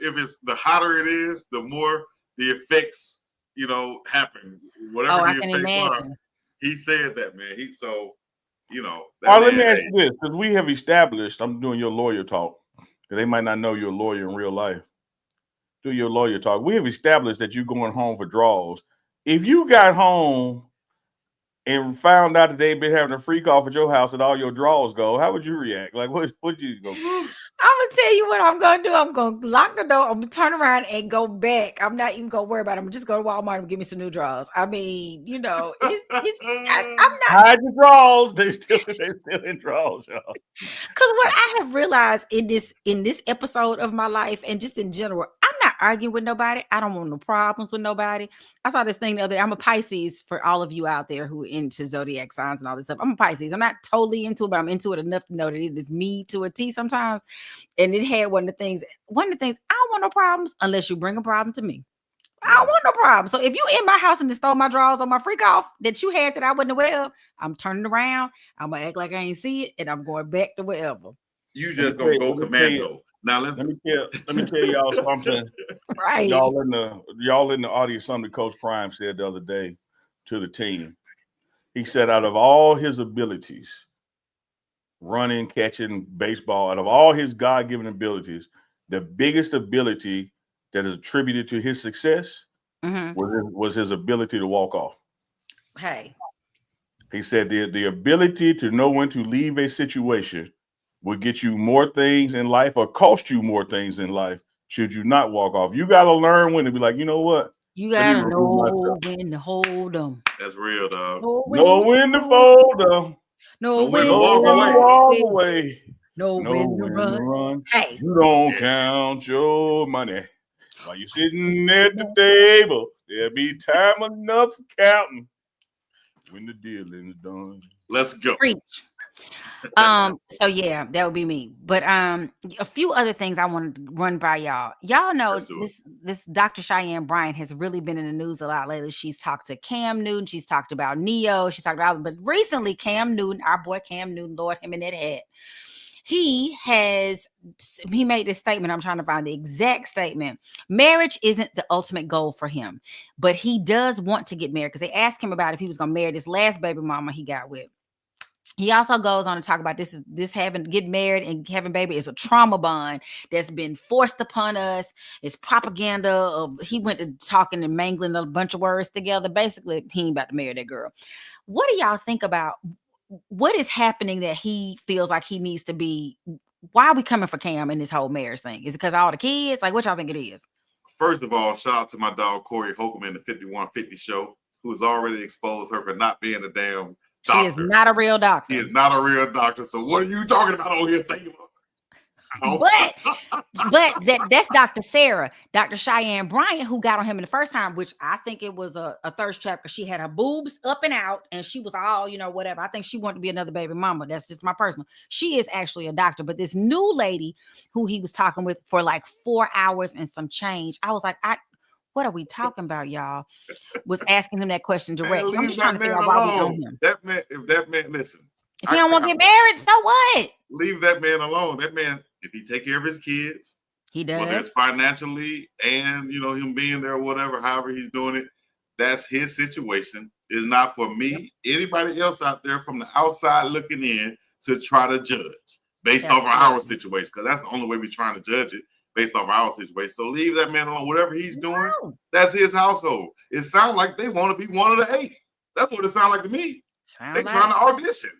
it's the hotter it is, the more the effects happen. Whatever the effects are. He said that, man. Let me ask you this, because we have established. I'm doing your lawyer talk, because they might not know you're a lawyer in real life. Do your lawyer talk. We have established that you're going home for draws. If you got home and found out that they've been having a freak off at your house and all your draws go, how would you react? Like, what you go? I'm gonna tell you what I'm gonna do. I'm gonna lock the door. I'm gonna turn around and go back. I'm not even gonna worry about it. I'm gonna just go to Walmart and give me some new drawers. I mean, I'm not hide your drawers. They still in drawers, y'all. Because what I have realized in this episode of my life and just in general, I'm not arguing with nobody. I don't want no problems with nobody. I saw this thing the other day. I'm a Pisces, for all of you out there who are into zodiac signs and all this stuff. I'm a Pisces. I'm not totally into it, but I'm into it enough to know that it is me to a T sometimes. And it had one of the things, I don't want no problems unless you bring a problem to me. I don't want no problem. So if you in my house and stole my drawers on my freak off that you had that I wasn't aware of, I'm turning around. I'm gonna act like I ain't see it, and I'm going back to wherever. You just gonna go commando. Now let me tell y'all something. Right. Y'all in the audience, something Coach Prime said the other day to the team. He said, out of all his abilities, running, catching, baseball, out of all his God-given abilities, the biggest ability that is attributed to his success was his ability to walk off. Hey. He said the ability to know when to leave a situation will get you more things in life or cost you more things in life should you not walk off. You got to learn when to be like, you know what? You gotta know when to hold them. That's real, dog. Know when to fold them. Know when when to walk to away. Walk away. Know when to run. Hey, You don't count your money while you're sitting at the table. There'll be time enough for counting when the dealing's done. Let's go. preach. So yeah, that would be me. But a few other things I want to run by y'all. Y'all know Let's do it. this Dr. Cheyenne Bryant has really been in the news a lot lately. She's talked to Cam Newton, she's talked about Neo, she's talked about, but recently Cam Newton, our boy Cam Newton, Lord him in that head. He made this statement. I'm trying to find the exact statement. Marriage isn't the ultimate goal for him, but he does want to get married because they asked him about if he was going to marry this last baby mama he got with. He also goes on to talk about this getting married and having baby is a trauma bond that's been forced upon us. It's propaganda of he went to talking and mangling a bunch of words together. Basically, he ain't about to marry that girl. What do y'all think about what is happening that he feels like he needs to be? Why are we coming for Cam in this whole marriage thing? Is it because of all the kids? Like, what y'all think it is? First of all, shout out to my dog Corey Holcomb in the 5150 show, who has already exposed her for not being a damn doctor. She is not a real doctor. He is not a real doctor. So what are you talking about over here thinking about? But that's Dr. Sarah, Dr. Cheyenne Bryant, who got on him in the first time, which I think it was a thirst trap because she had her boobs up and out and she was all, whatever. I think she wanted to be another baby mama. That's just my personal. She is actually a doctor, but this new lady who he was talking with for like 4 hours and some change, I was like, what are we talking about, y'all? Was asking him that question direct. I'm just trying to figure out why we on him. If that man, listen. If he don't want to get married, so what? Leave that man alone. That man, if he take care of his kids, he does. Whether it's financially and him being there or whatever, however he's doing it, that's his situation. It's not for me, anybody else out there from the outside looking in to try to judge based off of our situation. Because that's the only way we're trying to judge it. Based off our situation. So leave that man alone. Whatever he's doing, that's his household. It sounds like they want to be one of the 8. That's what it sounds like to me. They're trying to audition.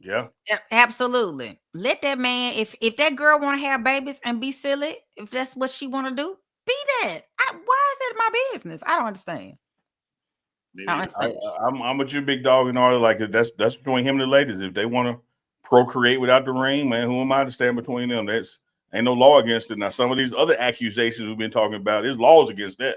Yeah, absolutely. Let that man, if that girl want to have babies and be silly, if that's what she want to do, be that. Why is that my business? I don't understand. I'm with you, big dog, and all like that's between him and the ladies. If they want to procreate without the ring, man, who am I to stand between them? That's ain't no law against it. Now, some of these other accusations we've been talking about, there's laws against that.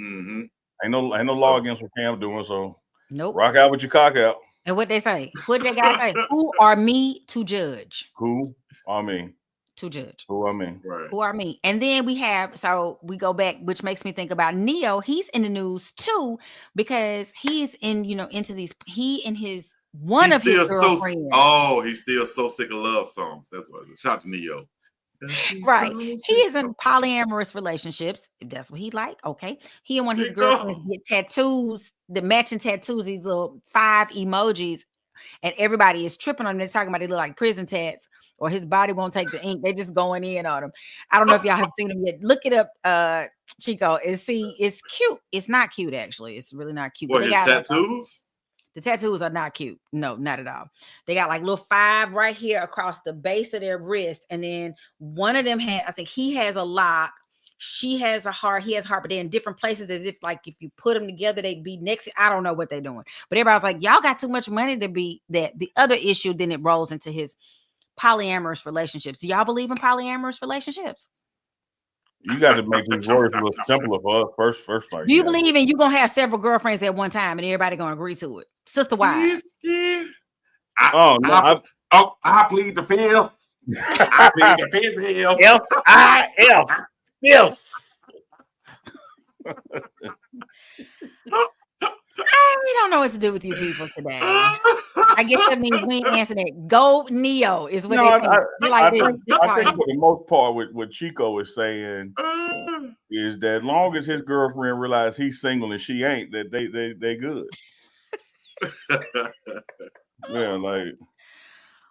Mm-hmm. Ain't no law against what Cam's doing. So nope. Rock out with your cock out. And what they say? What that guy say? Who are me to judge? Who are me to judge? Who are me? Right. Who are me? And then we go back, which makes me think about Neo. He's in the news too because he's in into these. He and his his girlfriends. He's still so sick of love songs. That's what. Shout out to Neo. Right. He is in polyamorous relationships. If that's what he like, okay. He and one of his girlfriends get tattoos, the matching tattoos, these little 5 emojis, and everybody is tripping on them. They're talking about they look like prison tats, or his body won't take the ink. They're just going in on them. I don't know if y'all have seen them yet. Look it up, Chico, and see. It's cute. It's not cute, actually. It's really not cute. What, his tattoos? The tattoos are not cute. No, not at all. They got like little 5 right here across the base of their wrist. And then one of them I think he has a lock. She has a heart. He has a heart, but they're in different places as if like if you put them together, they'd be next. I don't know what they're doing. But everybody's like, y'all got too much money to be that. The other issue, then it rolls into his polyamorous relationships. Do y'all believe in polyamorous relationships? You got to make these words a little simpler for us first. Like, do you believe in you gonna have several girlfriends at one time and everybody gonna agree to it? Sister wives. I plead the fifth. I plead the fifth. F. We don't know what to do with you people today. I guess that means we ain't answering it. Go Neo is what they say. I think for the most part, what Chico is saying is that as long as his girlfriend realizes he's single and she ain't, that they good. Yeah, like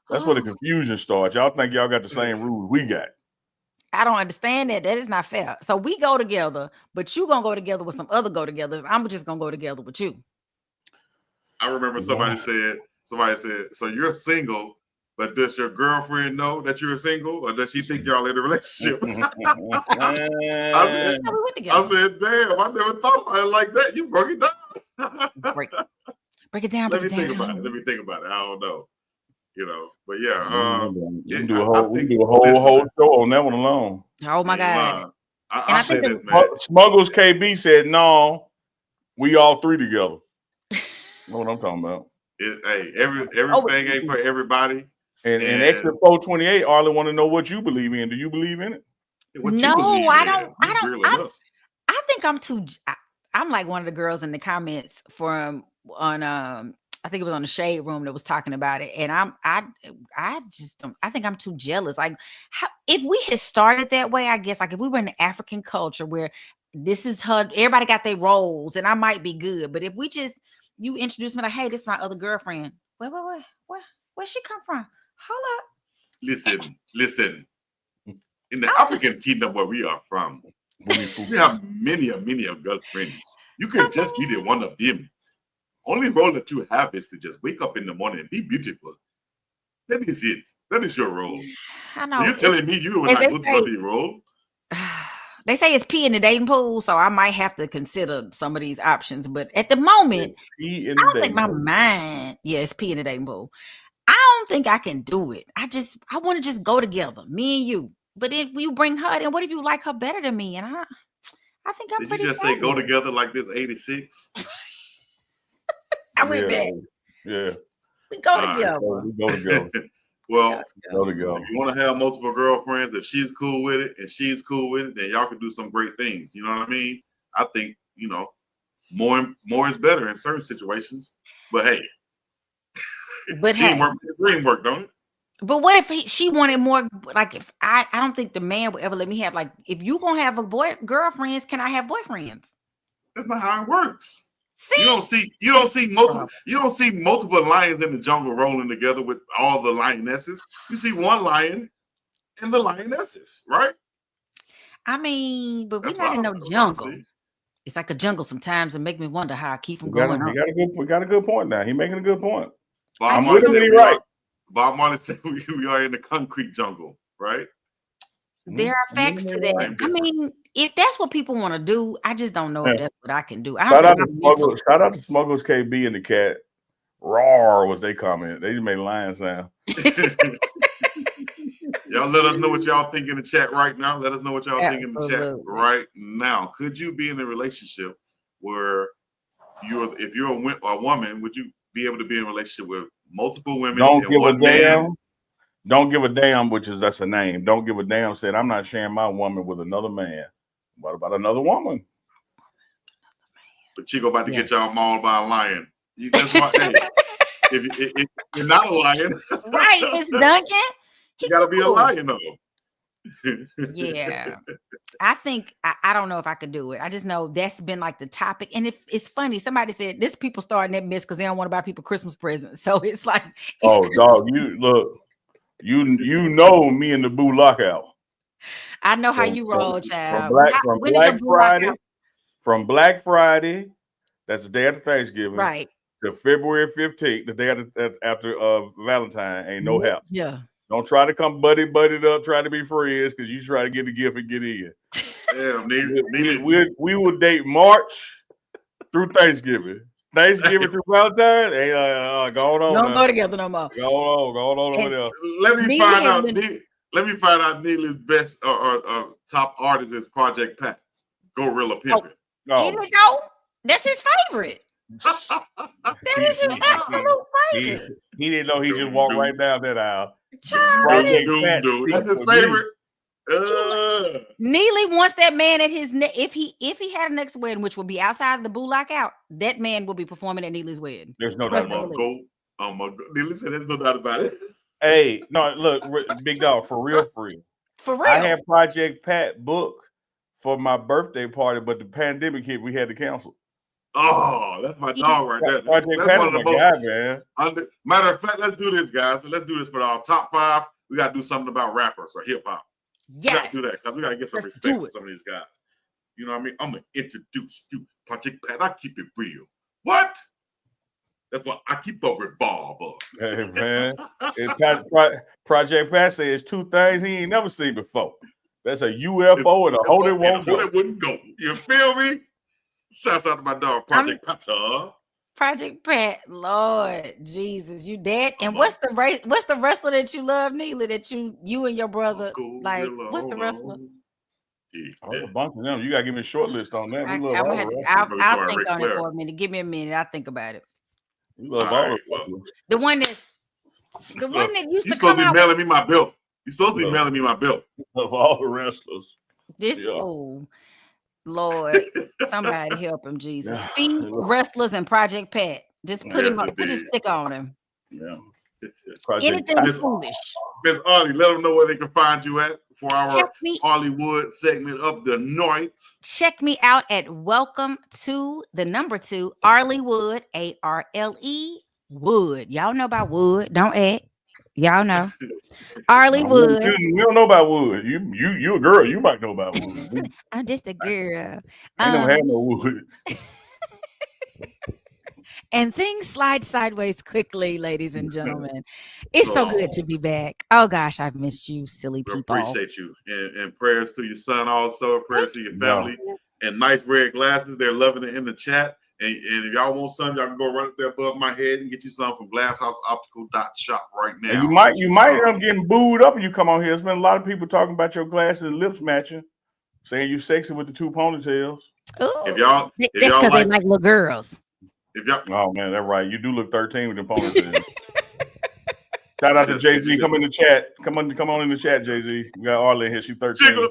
that's where the confusion starts. Y'all think y'all got the same rules we got. I don't understand that. That is not fair. So we go together, but you gonna go together with some other go-togethers. I'm just gonna go together with you. I remember somebody said, so you're single, but does your girlfriend know that you're single, or does she think y'all in a relationship? I said, damn, I never thought about it like that. You broke it down. Break it down. Let me think about it. I don't know. But yeah, we can do a whole show on that one alone. Oh my God. I say this, man. Smuggles KB said, no, we all three together. Know what I'm talking about. Everything ain't for everybody. And Exit 428, Arlie want to know what you believe in. Do you believe in it? No, I don't. I think I'm too. I'm like one of the girls in the comments on I think it was on the Shade Room that was talking about it, and I just don't. I think I'm too jealous. Like, if we had started that way, I guess, like if we were in the African culture where this is her, everybody got their roles, and I might be good. But if we just you introduce me like, hey, this is my other girlfriend. Where she come from? Hold up. Listen. In the African kingdom where we are from, we have many of girlfriends. You can just be the one of them. Only role that you have is to just wake up in the morning and be beautiful. That is it. That is your role. I know. So you're telling me you were not good for the role? They say it's pee in the dating pool, so I might have to consider some of these options. But at the moment, I don't think my mind, it's pee in the dating pool. I don't think I can do it. I want to just go together, me and you. But if you bring her, then what if you like her better than me? And I think I'm pretty. Did you just say go together like this 86? I went back. Yeah. We go together. We go together. Well, if you want to have multiple girlfriends, if she's cool with it and she's cool with it, then y'all can do some great things. You know what I mean? I think, more is better in certain situations. But hey, teamwork, dreamwork, don't it? But what if she wanted more? Like, if I don't think the man would ever let me have, like, if you gonna have girlfriends, can I have boyfriends? That's not how it works. See? You don't see multiple lions in the jungle rolling together with all the lionesses. You see one lion and the lionesses, right? I mean, but we're not in no jungle. It's like a jungle sometimes, and make me wonder how I keep from going on. We got a good point now. He's making a good point. Bob Marley said we are in the concrete jungle, right? There are facts to that. I mean, if that's what people want to do, I just don't know if that's what I can do. Shout out to Smuggles KB and the cat. Roar was they comment. They just made a lion sound. Y'all let us know what y'all think in the chat right now. Let us know what y'all think in the chat right now. Could you be in a relationship where if you're a woman, would you be able to be in a relationship with multiple women? Don't give a damn. Don't give a damn, that's a name. Don't give a damn said, I'm not sharing my woman with another man. What about another woman? But Chico about to get y'all mauled by a lion. That's why, if you're not a lion. Right, Miss Duncan. You got to be a lion, though. Yeah. I think, I don't know if I could do it. I just know that's been like the topic. And it's funny. Somebody said this people starting that mess because they don't want to buy people Christmas presents. So it's like. Dog, you look. You know me and the Boo lockout. I know how you roll, child. From Black Friday, that's the day after Thanksgiving, right? To February 15th, the day after Valentine. Ain't no help. Yeah. Don't try to come buddied up, try to be friends because you try to get a gift and get in. Yeah, we will date March through Thanksgiving. Thanksgiving through Valentine, going on. Don't go together no more. Going on over there. Let me find out Neely's best top artist is Project Pat. Gorilla Pimpin'. That's his favorite. That is his absolute favorite. He didn't know he just walked right down that aisle. Project Pat. That's his favorite. Neely wants that man at his if he had a next wedding, which will be outside of the Boo lockout, that man will be performing at Neely's wedding. There's no doubt about it. Neely said there's no doubt about it. Hey, no, look, big dog, for real. For real. I had Project Pat booked for my birthday party, but the pandemic hit, we had to cancel. Oh, that's my dog right there. Project Pat is my guy, man. Matter of fact, let's do this, guys. Let's do this for our top 5. We got to do something about rappers or hip hop. Yes. We got to do that because we got to get some respect for some of these guys. You know what I mean? I'm going to introduce you, Project Pat. I keep it real. What? That's why I keep a revolver. Hey, man. Project Pat says 2 things he ain't never seen before. That's a UFO and a hole that won't go. That wouldn't go. You feel me? Shouts out to my dog, Project Pata. Project Pat, Lord Jesus, you dead. And what's the wrestler that you love, Neely? That you and your brother like? What's the wrestler? A bunch of them. You gotta give me a short list on that. I'll think on it for a minute. Give me a minute. I'll think about it. You love all the one that used to come out. Mailing me my bill. You're supposed to be mailing me my bill. Of all the wrestlers. This fool. Lord, somebody help him, Jesus. Yeah. Feed wrestlers and Project Pat. Just put a stick on him. Yeah. Anything foolish. Miss Arlie, let them know where they can find you at for our Hollywood segment of the night. Check me out at Welcome to the number 2 Arlie Wood, ARLE Wood. Y'all know about Wood. Don't act. Y'all know. Arlie Wood. You don't know about Wood. You a girl. You might know about Wood. I'm just a girl. I don't have no Wood. And things slide sideways quickly, ladies and gentlemen. It's so good to be back. Oh gosh, I've missed you, silly people. Appreciate you. And prayers to your son also. Prayers to your family. And nice red glasses. They're loving it in the chat. And if y'all want some, y'all can go right up there above my head and get you some from GlassHouseOptical.shop right now. And you might end up getting booed up when you come on here. There's been a lot of people talking about your glasses and lips matching, saying you sexy with the 2 ponytails. Ooh, that's because they like little girls. Oh man, that's right. You do look 13 with the ponytails. Shout out to Jay-Z. Come in the chat. Come on in the chat, Jay-Z. We got Arlie here. She's 13. Jiggle.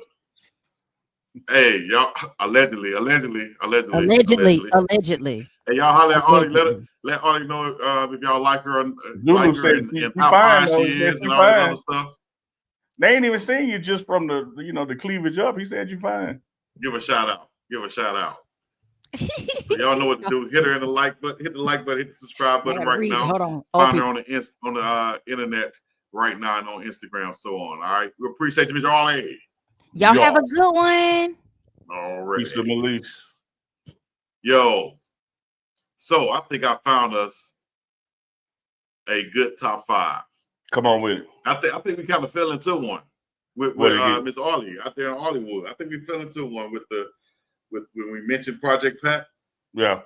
Hey, y'all, allegedly. Hey, y'all holler at Arlie. Let Arlie know if y'all like her and how fine she is and all that other stuff. They ain't even seen you just from the cleavage up. He said you fine. Give a shout out. So y'all know what to do. Hit her in the like button. Hit the like button. Hit the subscribe button right now. Hold on. Find her on the internet right now and on Instagram, so on. All right. We appreciate you, Mr. Arlie. Y'all have a good one. All right. Peace to Melise. Yo. So I think I found us a good top 5. Come on with it. I think we kind of fell into one with Miss Arlie out there in Hollywood. I think we fell into one with when we mentioned Project Pat. Yeah.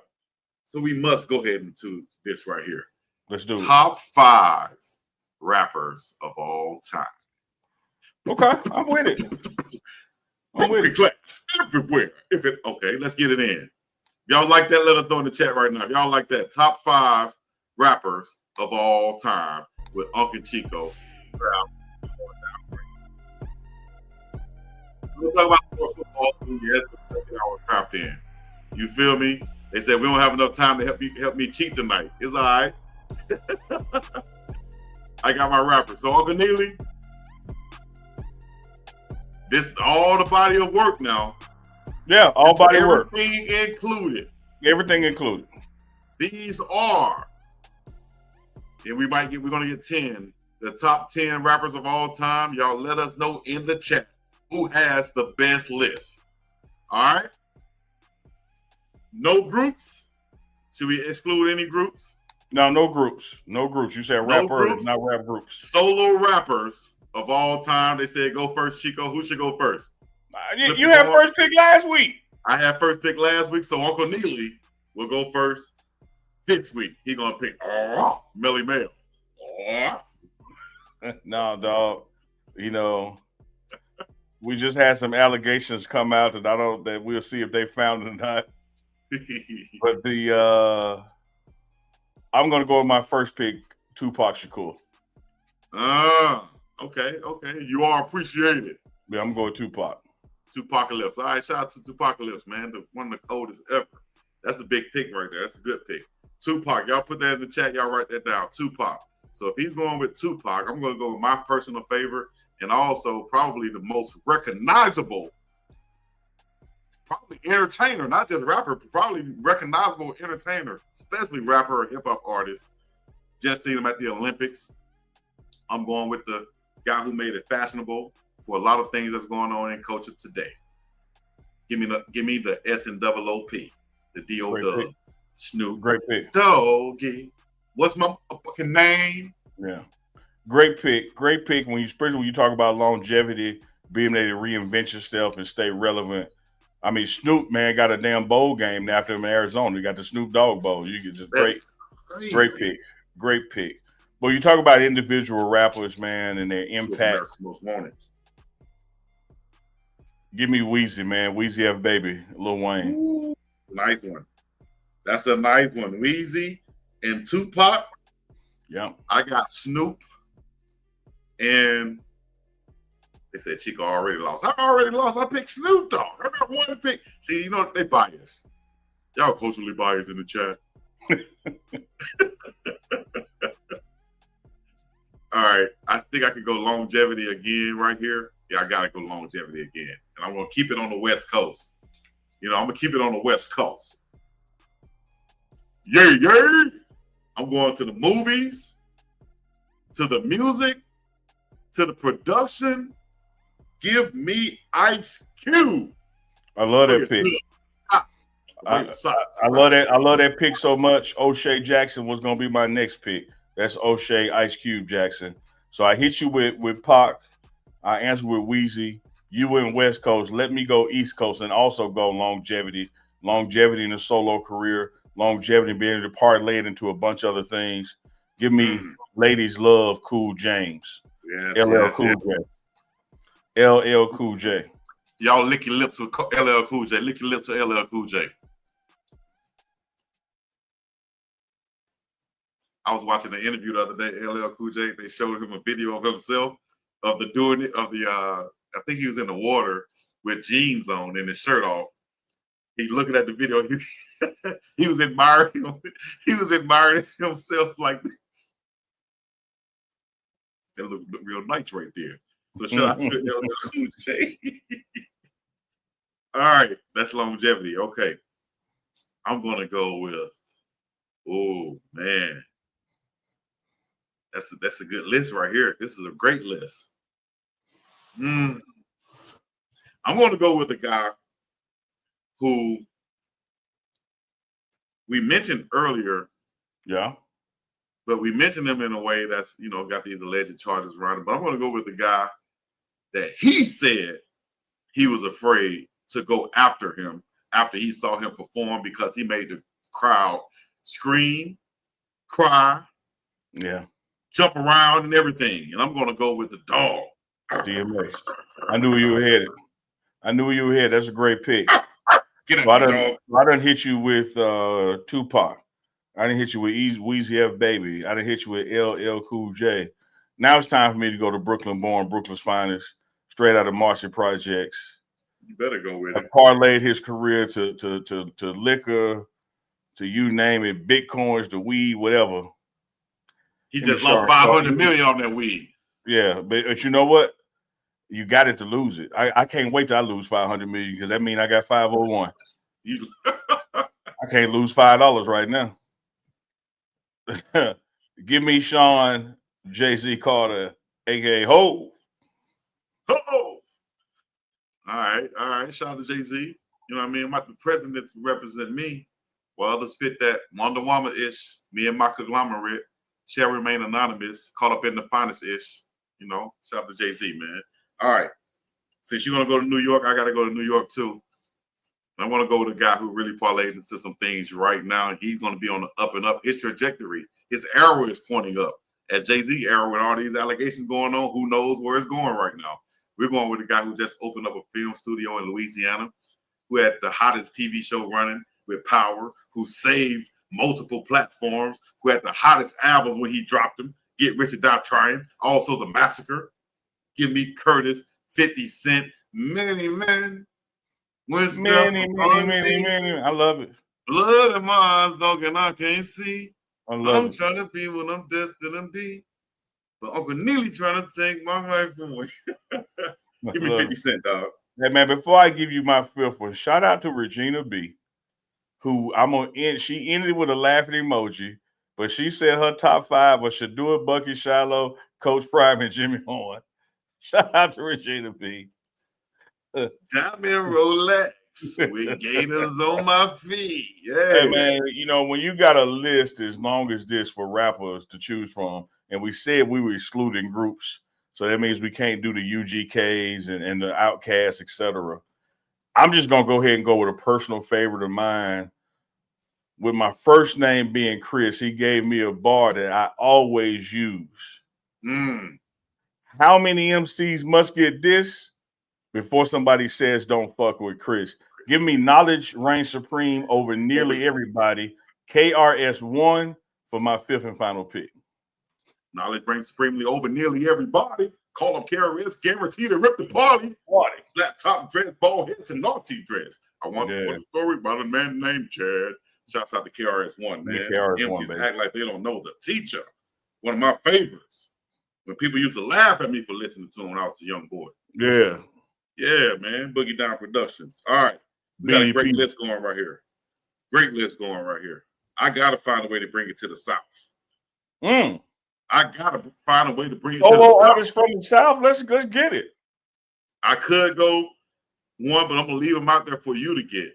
So we must go ahead into this right here. Let's do it. Top 5 rappers of all time. Okay, I'm with it. Class everywhere. Okay, let's get it in. Y'all like that? Let us know in the chat right now. If y'all like that, top 5 rappers of all time with UNK&CHICO. We'll talk about more football. Yes, our craft in. You feel me? They said we don't have enough time to help me cheat tonight. It's all right. I got my rapper. So Uncle Neely, this is all the body of work now. Yeah, all body work. Everything included. These are, and we're gonna get 10. The top 10 rappers of all time. Y'all let us know in the chat who has the best list. All right. No groups. Should we exclude any groups? No groups. No groups. You said rappers, not rap groups. Solo rappers of all time. They said go first, Chico. Who should go first? You had first pick last week. I had first pick last week, so Uncle Neely will go first this week. He gonna pick Melly Mel. No, dog. We just had some allegations come out that we'll see if they found it or not. But I'm gonna go with my first pick, Tupac Shakur. Okay. You are appreciated. Yeah, I'm going Tupac. Tupacalypse. All right, shout out to Tupacalypse, man. One of the coldest ever. That's a big pick right there. That's a good pick. Tupac. Y'all put that in the chat. Y'all write that down. Tupac. So if he's going with Tupac, I'm going to go with my personal favorite and also probably the most recognizable, probably entertainer, not just rapper, but probably recognizable entertainer, especially rapper or hip-hop artist. Just seen him at the Olympics. I'm going with the guy who made it fashionable for a lot of things that's going on in culture today. Give me the S and double OP, the D-O-Dub, Snoop. Great pick. Doggy. What's my fucking name? Yeah. Great pick. Great pick especially when you talk about longevity, being able to reinvent yourself and stay relevant. I mean, Snoop, man, got a damn bowl game now after him in Arizona. You got the Snoop Dogg Bowl. You get just great pick. Great pick. But you talk about individual rappers, man, and their impact. America's Most Wanted. Give me Weezy, man. Weezy F Baby, Lil Wayne. Ooh, nice one. That's a nice one. Weezy and Tupac. Yeah. I got Snoop. And they said Chico already lost. I already lost. I picked Snoop Dogg. I got one pick. See, you know, they bias. Y'all culturally biased in the chat. All right. I think I could go longevity again right here. Yeah, I got to go longevity again. And I'm going to keep it on the West Coast. You know, I'm going to keep it on the West Coast. Yay, yay. I'm going to the movies, to the music, to the production. Give me Ice Cube. I love that pick. I love that. I love that pick so much. O'Shea Jackson was gonna be my next pick. That's O'Shea Ice Cube Jackson. So I hit you with Pac. I answered with Weezy. You went West Coast. Let me go East Coast and also go longevity. Longevity in a solo career. Longevity being able to parlay it into a bunch of other things. Give me Ladies Love Cool James. Yes, LL Cool J. LL Cool J. Y'all lick your lips with LL Cool J. Lick your lips to LL Cool J. I was watching an interview the other day, LL Cool J. They showed him a video of himself of the doing it of the I think he was in the water with jeans on and his shirt off. He looking at the video. He was admiring him. He was admiring himself like that. Looked real nice right there. So shout out to LL Cool J. All right, that's longevity. Okay, I'm gonna go with. Oh man, that's a good list right here. This is a great list. I'm going to go with a guy who we mentioned earlier. Yeah. But we mentioned him in a way that's, you know, got these alleged charges around him. But I'm going to go with the guy that he said he was afraid to go after him after he saw him perform because he made the crowd scream, cry, jump around and everything. And I'm going to go with the dog. DMX. I knew you were headed. That's a great pick. Get so I done hit you with Tupac. I didn't hit you with Weezy F Baby. I didn't hit you with LL Cool J. Now it's time for me to go to Brooklyn born, Brooklyn's finest, straight out of Martian Projects. You better go with it. Parlayed his career to liquor, to you name it, Bitcoins, to weed, whatever. He just lost $500 million on that weed. Yeah, but you know what? You got it to lose it. I can't wait till I lose $500 million because that means I got 501. I can't lose $5 right now. Give me Sean Jay-Z Carter, aka Ho. Ho. All right. Shout out to Jay-Z. You know what I mean? The presidents represent me. While others spit that Wonder Woman-ish, me and my conglomerate shall remain anonymous, caught up in the finest-ish. You know, shout out to Jay-Z, man. All right. Since you're going to go to New York, I got to go to New York, too. I want to go with a guy who really parlayed into some things right now. He's going to be on the up and up. His trajectory, his arrow is pointing up. As Jay-Z arrow with all these allegations going on, who knows where it's going right now. We're going with a guy who just opened up a film studio in Louisiana, who had the hottest TV show running with Power, who saved multiple platforms, who had the hottest albums when he dropped them, Get Rich or Die Trying, also The Massacre, Give Me Curtis, 50 Cent, Many Men. Many. I love it. Blood in my eyes, dog, and I can't see. I'm trying to be what I'm destined to be. But Uncle Neely trying to take my life away. Give me 50 Cent, dog. Hey, man, before I give you my fifth one, shout out to Regina B, who I'm going to end. She ended with a laughing emoji, but she said her top five was Shadua, Bucky, Shiloh, Coach Prime, and Jimmy Horn. Shout out to Regina B. Diamond Rolex. With gators on my feet. Yeah. Hey man, when you got a list as long as this for rappers to choose from, and we said we were excluding groups, so that means we can't do the UGKs and the Outcasts, etc. I'm just gonna go ahead and go with a personal favorite of mine. With my first name being Chris, he gave me a bar that I always use. How many MCs must get this before somebody says don't fuck with Chris? Give me knowledge reigns supreme over nearly everybody. KRS-One for my fifth and final pick. Knowledge reigns supremely over nearly everybody. Call up KRS, guaranteed to rip the party. Laptop dress, bald heads, and naughty dress. I once heard a story about a man named Chad. Shouts out to KRS-One, man. MCs act like they don't know the teacher. One of my favorites. When people used to laugh at me for listening to him when I was a young boy. Yeah. Yeah, man. Boogie Down Productions. All right. We got a great list going right here. Great list going right here. I got to find a way to bring it to the South. I got to find a way to bring it to the South. Artists from the South, let's get it. I could go one, but I'm going to leave them out there for you to get.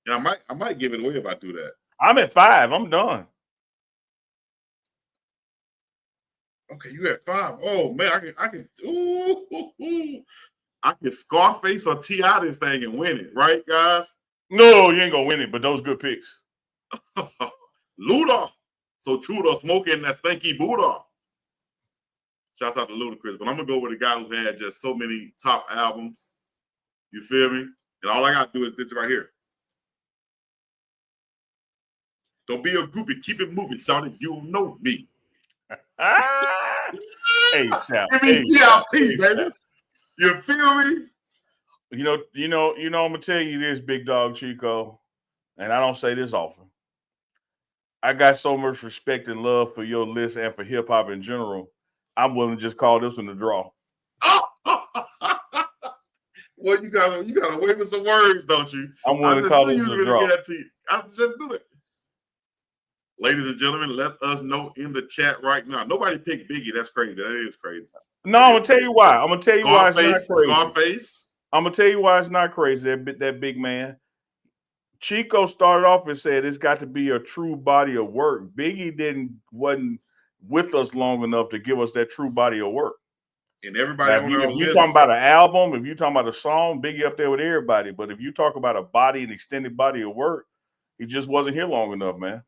And I might give it away if I do that. I'm at 5. I'm done. Okay, you at 5. Oh man, I can I can Scarface or T.I. this thing and win it, right, guys? No, you ain't gonna win it, but those good picks. Luda. So Tudor smoking that stinky Buddha. Shouts out to Ludacris, but I'm gonna go with a guy who had just so many top albums. You feel me? And all I gotta do is this right here. Don't be a groupie, keep it moving, shout it, you know me. Hey, Sal. Give me GLP, baby. You feel me? I'm gonna tell you this, big dog Chico, and I don't say this often. I got so much respect and love for your list and for hip hop in general. I'm willing to just call this one a draw. Well, you gotta wait with some words, don't you? I'm willing to call this a draw. I just do it. Ladies and gentlemen, let us know in the chat right now. Nobody picked Biggie. That's crazy. That is crazy. No, I'm gonna tell you why. I'm gonna tell you why it's not crazy. Scarface. I'm gonna tell you why it's not crazy. That big man. Chico started off and said it's got to be a true body of work. Biggie wasn't with us long enough to give us that true body of work. And everybody if you're talking about an album, if you're talking about a song, Biggie up there with everybody. But if you talk about a body, an extended body of work, he just wasn't here long enough, man.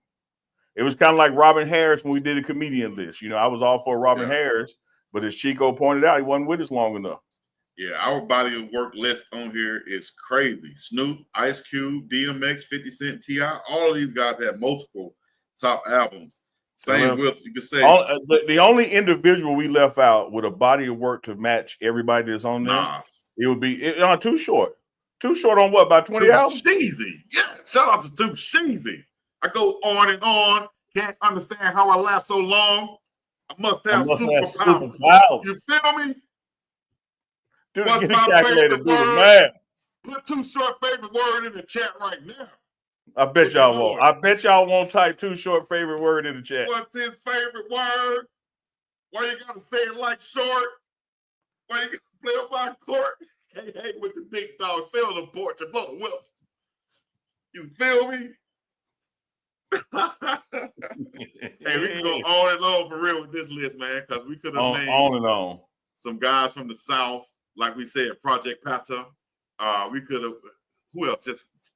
It was kind of like Robin Harris when we did a comedian list. I was all for Robin Harris, but as Chico pointed out, he wasn't with us long enough. Yeah, our body of work list on here is crazy. Snoop, Ice Cube, DMX, 50 Cent, T.I., all of these guys had multiple top albums. Same with, you could say. The only individual we left out with a body of work to match everybody that's on there, Nas. It would be Too Short. Too Short on what, about 20 albums? Too Cheesy. Yeah, shout out to Too Cheesy. I go on and on. Can't understand how I last so long. I must have superpowers. You feel me? Dude, what's my favorite word? Put Too Short favorite word in the chat right now. I bet y'all won't. I bet y'all won't type Too Short favorite word in the chat. What's his favorite word? Why you gotta say it like short? Why you gotta play on my court? Hey, with the big dog, stay on the porch and blow the whistle. You feel me? Hey, we can go on and on for real with this list, man, because we could have named on and on some guys from the South, like we said, Project Pata. We could have, who else?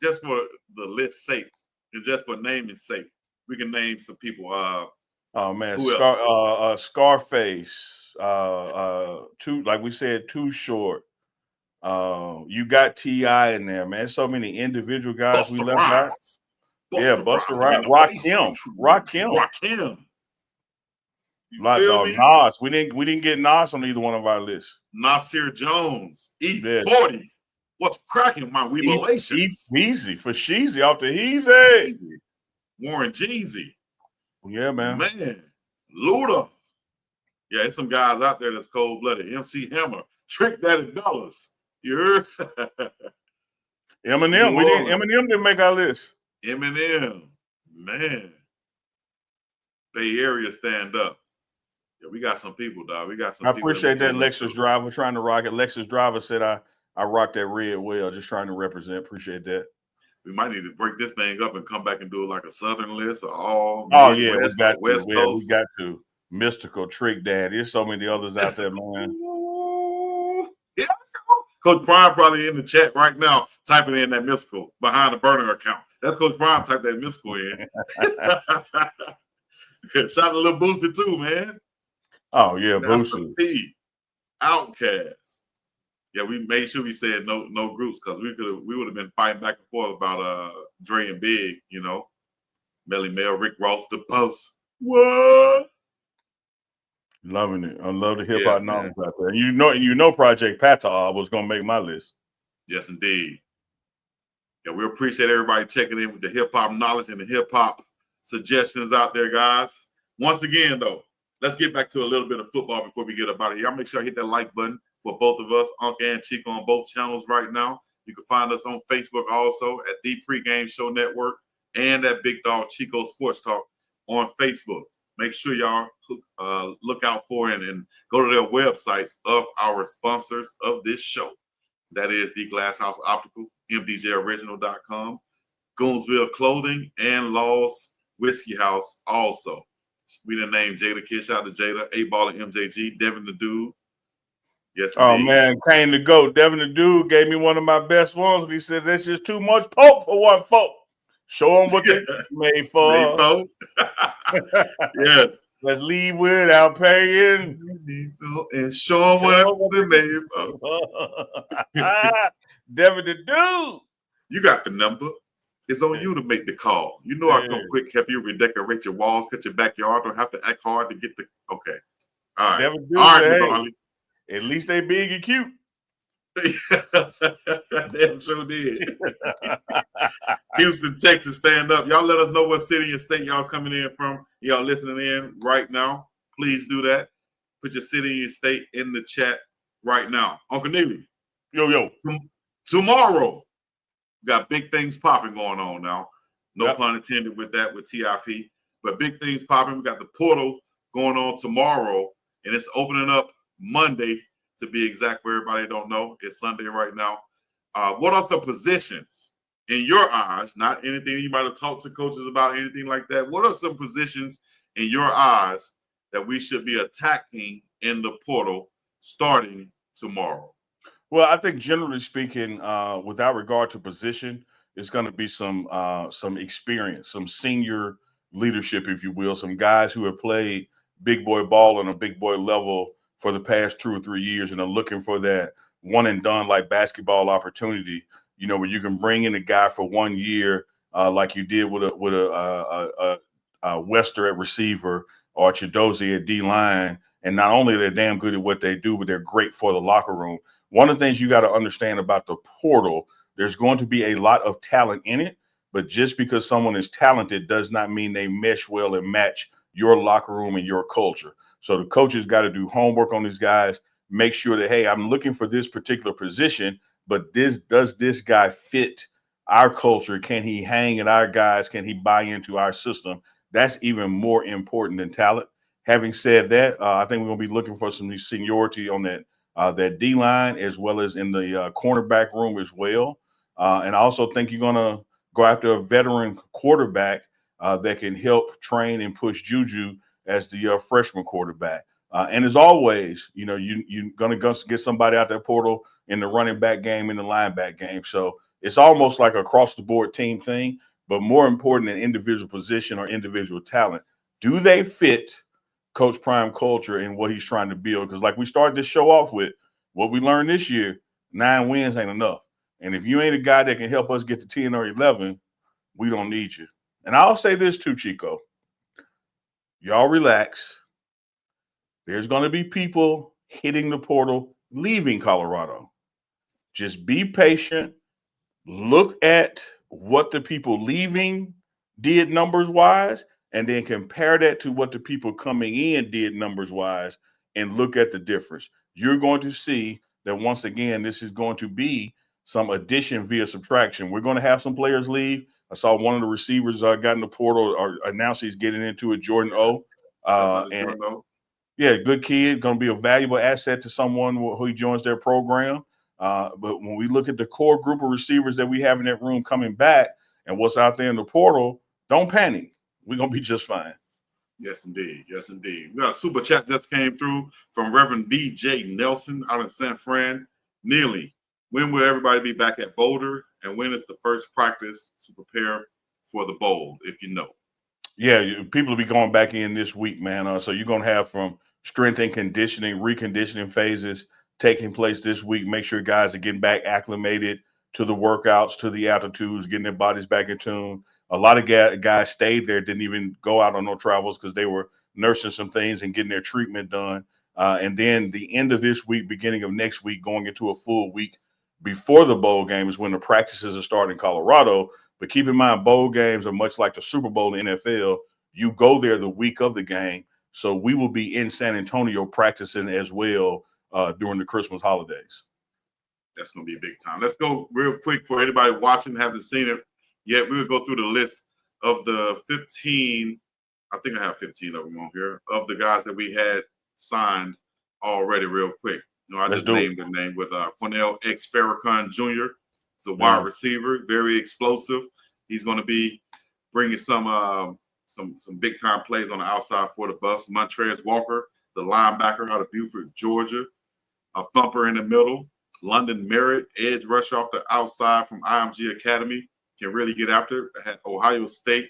Just for the list's sake and just for naming sake, we can name some people. Oh man, who else? Scarface. Like we said, Too Short. You got T.I. in there, man. So many individual guys we left out. Busta Rhymes. Rakim. Nas. We didn't get Nas on either one of our lists. Nasir Jones, E40. What's cracking, my Weeblations? Easy for Sheezy off the Heezy. Warren Jeezy. Yeah, man. Luda. Yeah, there's some guys out there that's cold-blooded. MC Hammer, Trick Daddy Dollars. You heard? Eminem. Eminem didn't make our list. Eminem, man. Bay Area stand up. Yeah, we got some people, dog. We got some. I appreciate that Lexus driver trying to rock it. Lexus driver said I rock that red well. Just trying to represent. Appreciate that. We might need to break this thing up and come back and do like a Southern list or all Oh yeah, we Midwest got or West to. Yeah, we Coast. got to. Mystical, Trick Dad. There's so many others out there, man. Yeah. Coach Prime probably in the chat right now typing in that Mystical behind the burner account. That's Coach Prime type that Mystical in. Shout a little Boosie too, man. Oh yeah, That's the Boosie. P. Outcast. Yeah, we made sure we said no groups because we would have been fighting back and forth about Dre and Big, you know. Melly Mel, Rick Ross, the Post. What? Loving it. I love the hip Yeah, hop knowledge out there. You know, Project Patah was gonna make my list. Yes, indeed. Yeah, we appreciate everybody checking in with the hip hop knowledge and the hip hop suggestions out there, guys. Once again, though, let's get back to a little bit of football before we get up out of here. Y'all make sure I hit that like button for both of us, UNK&CHICO, on both channels right now. You can find us on Facebook also at the Pregame Show Network and at Big Dog Chico Sports Talk on Facebook. Make sure y'all look out for and go to their websites of our sponsors of this show. That is the Glass House Optical, MDJOriginal.com, Goonsville Clothing, and Law's Whiskey House also. We done named Jada Kid. Shout out to Jada, A-Ball and MJG, Devin the Dude. Yes, Oh indeed. man, Kane the GOAT. Devin the Dude gave me one of my best ones. He said that's just too much poke for one folk. Show them what they made for. Made for. Yes. Let's leave without paying. And show them what they made for. Devin the Dude. You got the number. It's on you to make the call. You know I'll come quick, help you redecorate your walls, cut your backyard. Don't have to act hard to get the okay. All right. Devin Dude all right, said, Mr. hey, Harley. at least they big and cute. Damn sure did. Houston, Texas, stand up. Y'all let us know what city and state y'all coming in from. Y'all listening in right now. Please do that. Put your city and your state in the chat right now. Uncle Neely. Yo. Tomorrow, we got big things popping going on now. No Yep. pun intended with that with TIP. But big things popping. We got the portal going on tomorrow, and it's opening up Monday, to be exact, for everybody that don't know. It's Sunday right now. What are some positions in your eyes, not anything you might have talked to coaches about, anything like that? What are some positions in your eyes that we should be attacking in the portal starting tomorrow? Well, I think generally speaking, without regard to position, it's going to be some experience, some senior leadership, if you will, some guys who have played big boy ball on a big boy level for the past 2 or 3 years and are looking for that one and done like basketball opportunity, you know, where you can bring in a guy for 1 year, like you did with a Wester at receiver or a Chidozie at D-line. And not only are they damn good at what they do, but they're great for the locker room. One of the things you got to understand about the portal, there's going to be a lot of talent in it, but just because someone is talented does not mean they mesh well and match your locker room and your culture. So the coaches got to do homework on these guys, make sure that, hey, I'm looking for this particular position, but does this guy fit our culture? Can he hang at our guys? Can he buy into our system? That's even more important than talent. Having said that, I think we're going to be looking for some seniority on that D-line as well as in the cornerback room as well. And I also think you're going to go after a veteran quarterback that can help train and push Juju as the freshman quarterback. And as always, you know, you're going to get somebody out that portal in the running back game, in the linebacker game. So it's almost like a across-the-board team thing, but more important than individual position or individual talent. Do they fit Coach Prime culture and what he's trying to build? Because like we started this show off with, what we learned this year, 9 wins ain't enough. And if you ain't a guy that can help us get to 10 or 11, we don't need you. And I'll say this too, Chico. Y'all relax. There's going to be people hitting the portal, leaving Colorado. Just be patient. Look at what the people leaving did numbers-wise, and then compare that to what the people coming in did numbers-wise, and look at the difference. You're going to see that once again, this is going to be some addition via subtraction. We're going to have some players leave. I saw one of the receivers got in the portal or announced he's getting into it, Jordan O. Yeah, good kid, going to be a valuable asset to someone who joins their program. But when we look at the core group of receivers that we have in that room coming back and what's out there in the portal, don't panic. We're going to be just fine. Yes, indeed. Yes, indeed. We got a super chat just came through from Reverend B.J. Nelson out in San Fran. Nearly, when will everybody be back at Boulder? And when is the first practice to prepare for the bowl, if you know? Yeah, people will be going back in this week, man. So you're going to have from strength and conditioning, reconditioning phases taking place this week. Make sure guys are getting back acclimated to the workouts, to the altitudes, getting their bodies back in tune. A lot of guys stayed there, didn't even go out on no travels because they were nursing some things and getting their treatment done. And then the end of this week, beginning of next week, going into a full week before the bowl game is when the practices are starting in Colorado. But keep in mind, bowl games are much like the Super Bowl in the NFL. You go there the week of the game. So we will be in San Antonio practicing as well during the Christmas holidays. That's going to be a big time. Let's go real quick for anybody watching, haven't seen it yet. We'll go through the list of the 15. I think I have 15 of them on here, of the guys that we had signed already real quick. You know, I just named the name with Cornell X. Farrakhan Jr. He's a wide receiver, very explosive. He's going to be bringing some big time plays on the outside for the Buffs. Montrez Walker, the linebacker out of Beaufort, Georgia, a thumper in the middle. London Merritt, edge rush off the outside from IMG Academy, can really get after it. At Ohio State,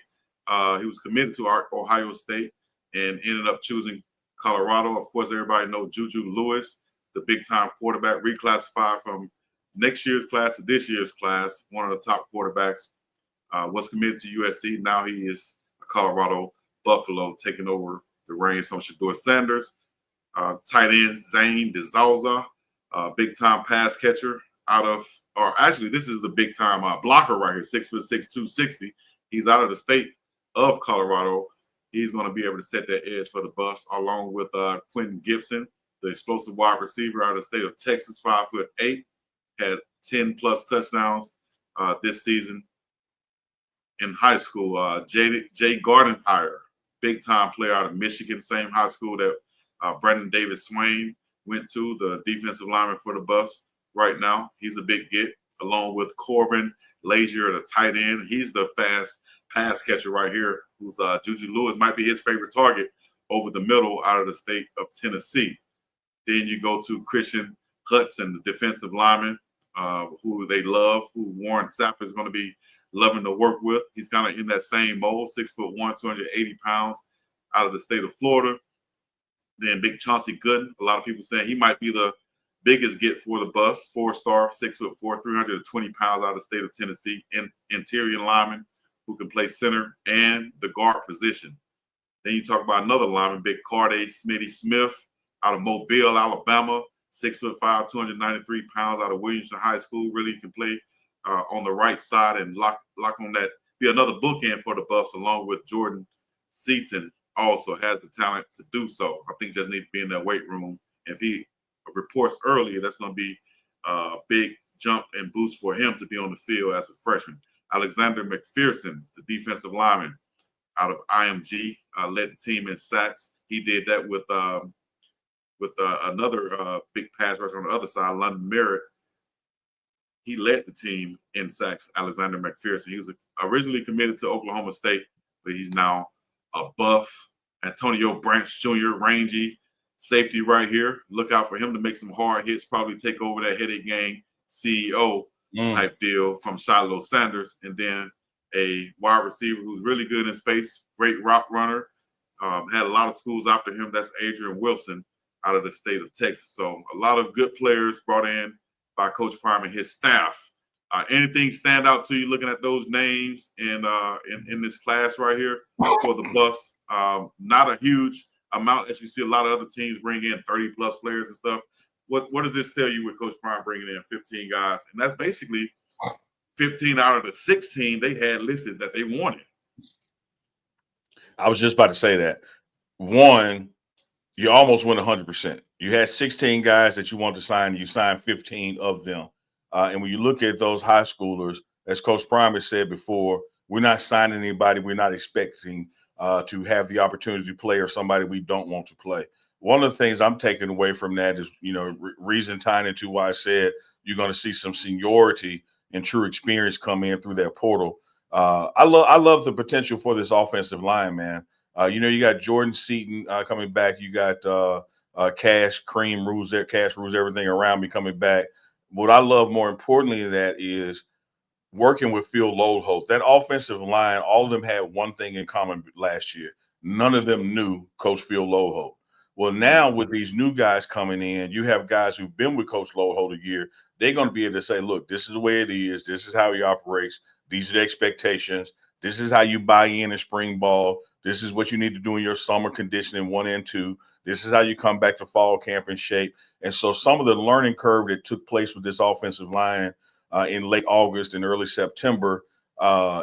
he was committed to Ohio State and ended up choosing Colorado. Of course, everybody knows Juju Lewis, the big time quarterback, reclassified from next year's class to this year's class. One of the top quarterbacks, was committed to USC. Now he is a Colorado Buffalo, taking over the reins from Shedeur Sanders. Tight end Zane DeZalza, big time pass catcher out of, or actually this is the big time blocker right here, 6'6", 260. He's out of the state of Colorado. He's going to be able to set that edge for the Buffs, along with Quentin Gibson, the explosive wide receiver out of the state of Texas, 5'8", had 10+ touchdowns this season. In high school, Jay Gardenhire, big time player out of Michigan, same high school that Brandon Davis Swain went to, the defensive lineman for the Buffs right now. He's a big get, along with Corbin Lazier, the tight end. He's the fast pass catcher right here, who's Juju Lewis might be his favorite target over the middle out of the state of Tennessee. Then you go to Christian Hudson, the defensive lineman, who they love, who Warren Sapp is going to be loving to work with. He's kind of in that same mold, 6'1", 280 pounds, out of the state of Florida. Then big Chauncey Gooden, a lot of people saying he might be the biggest get for the Buffs, 4-star, 6'4", 320 pounds, out of the state of Tennessee, interior lineman who can play center and the guard position. Then you talk about another lineman, big Carday Smitty Smith, out of Mobile, Alabama, 6'5", 293 pounds, out of Williamson High School. Really can play on the right side and lock on that, be another bookend for the Buffs, along with Jordan Seaton. Also has the talent to do so. I think just need to be in that weight room. If he reports earlier, that's going to be a big jump and boost for him to be on the field as a freshman. Alexander McPherson, the defensive lineman out of IMG, led the team in sacks. He did that with another big pass rush on the other side, London Merritt. He led the team in sacks, Alexander McPherson. He was originally committed to Oklahoma State, but he's now a Buff. Antonio Branch Jr., rangy safety right here. Look out for him to make some hard hits, probably take over that headache gang CEO type deal from Shiloh Sanders. And then a wide receiver who's really good in space, great route runner. Had a lot of schools after him. That's Adrian Wilson out of the state of Texas. So a lot of good players brought in by Coach Prime and his staff. Anything stand out to you looking at those names in this class right here for the Buffs? Not a huge amount, as you see a lot of other teams bring in 30+ players and stuff. What does this tell you with Coach Prime bringing in 15 guys? And that's basically 15 out of the 16 they had listed that they wanted. I was just about to say that. One, you almost went 100%. You had 16 guys that you want to sign. You signed 15 of them. And when you look at those high schoolers, as Coach Prime has said before, we're not signing anybody we're not expecting to have the opportunity to play, or somebody we don't want to play. one of the things I'm taking away from that is, reason tying into why I said you're going to see some seniority and true experience come in through that portal. I love the potential for this offensive line, man. You got Jordan Seaton coming back. You got Cash rules everything around me coming back. What I love more importantly than that is working with Phil Lodeholt. That offensive line, all of them had one thing in common last year. None of them knew Coach Phil Lodeholt. Well, now with these new guys coming in, you have guys who've been with Coach Lodeholt a year. They're going to be able to say, look, this is the way it is. This is how he operates. These are the expectations. This is how you buy in spring ball. This is what you need to do in your summer conditioning 1 and 2. This is how you come back to fall camp in shape. And so some of the learning curve that took place with this offensive line in late August and early September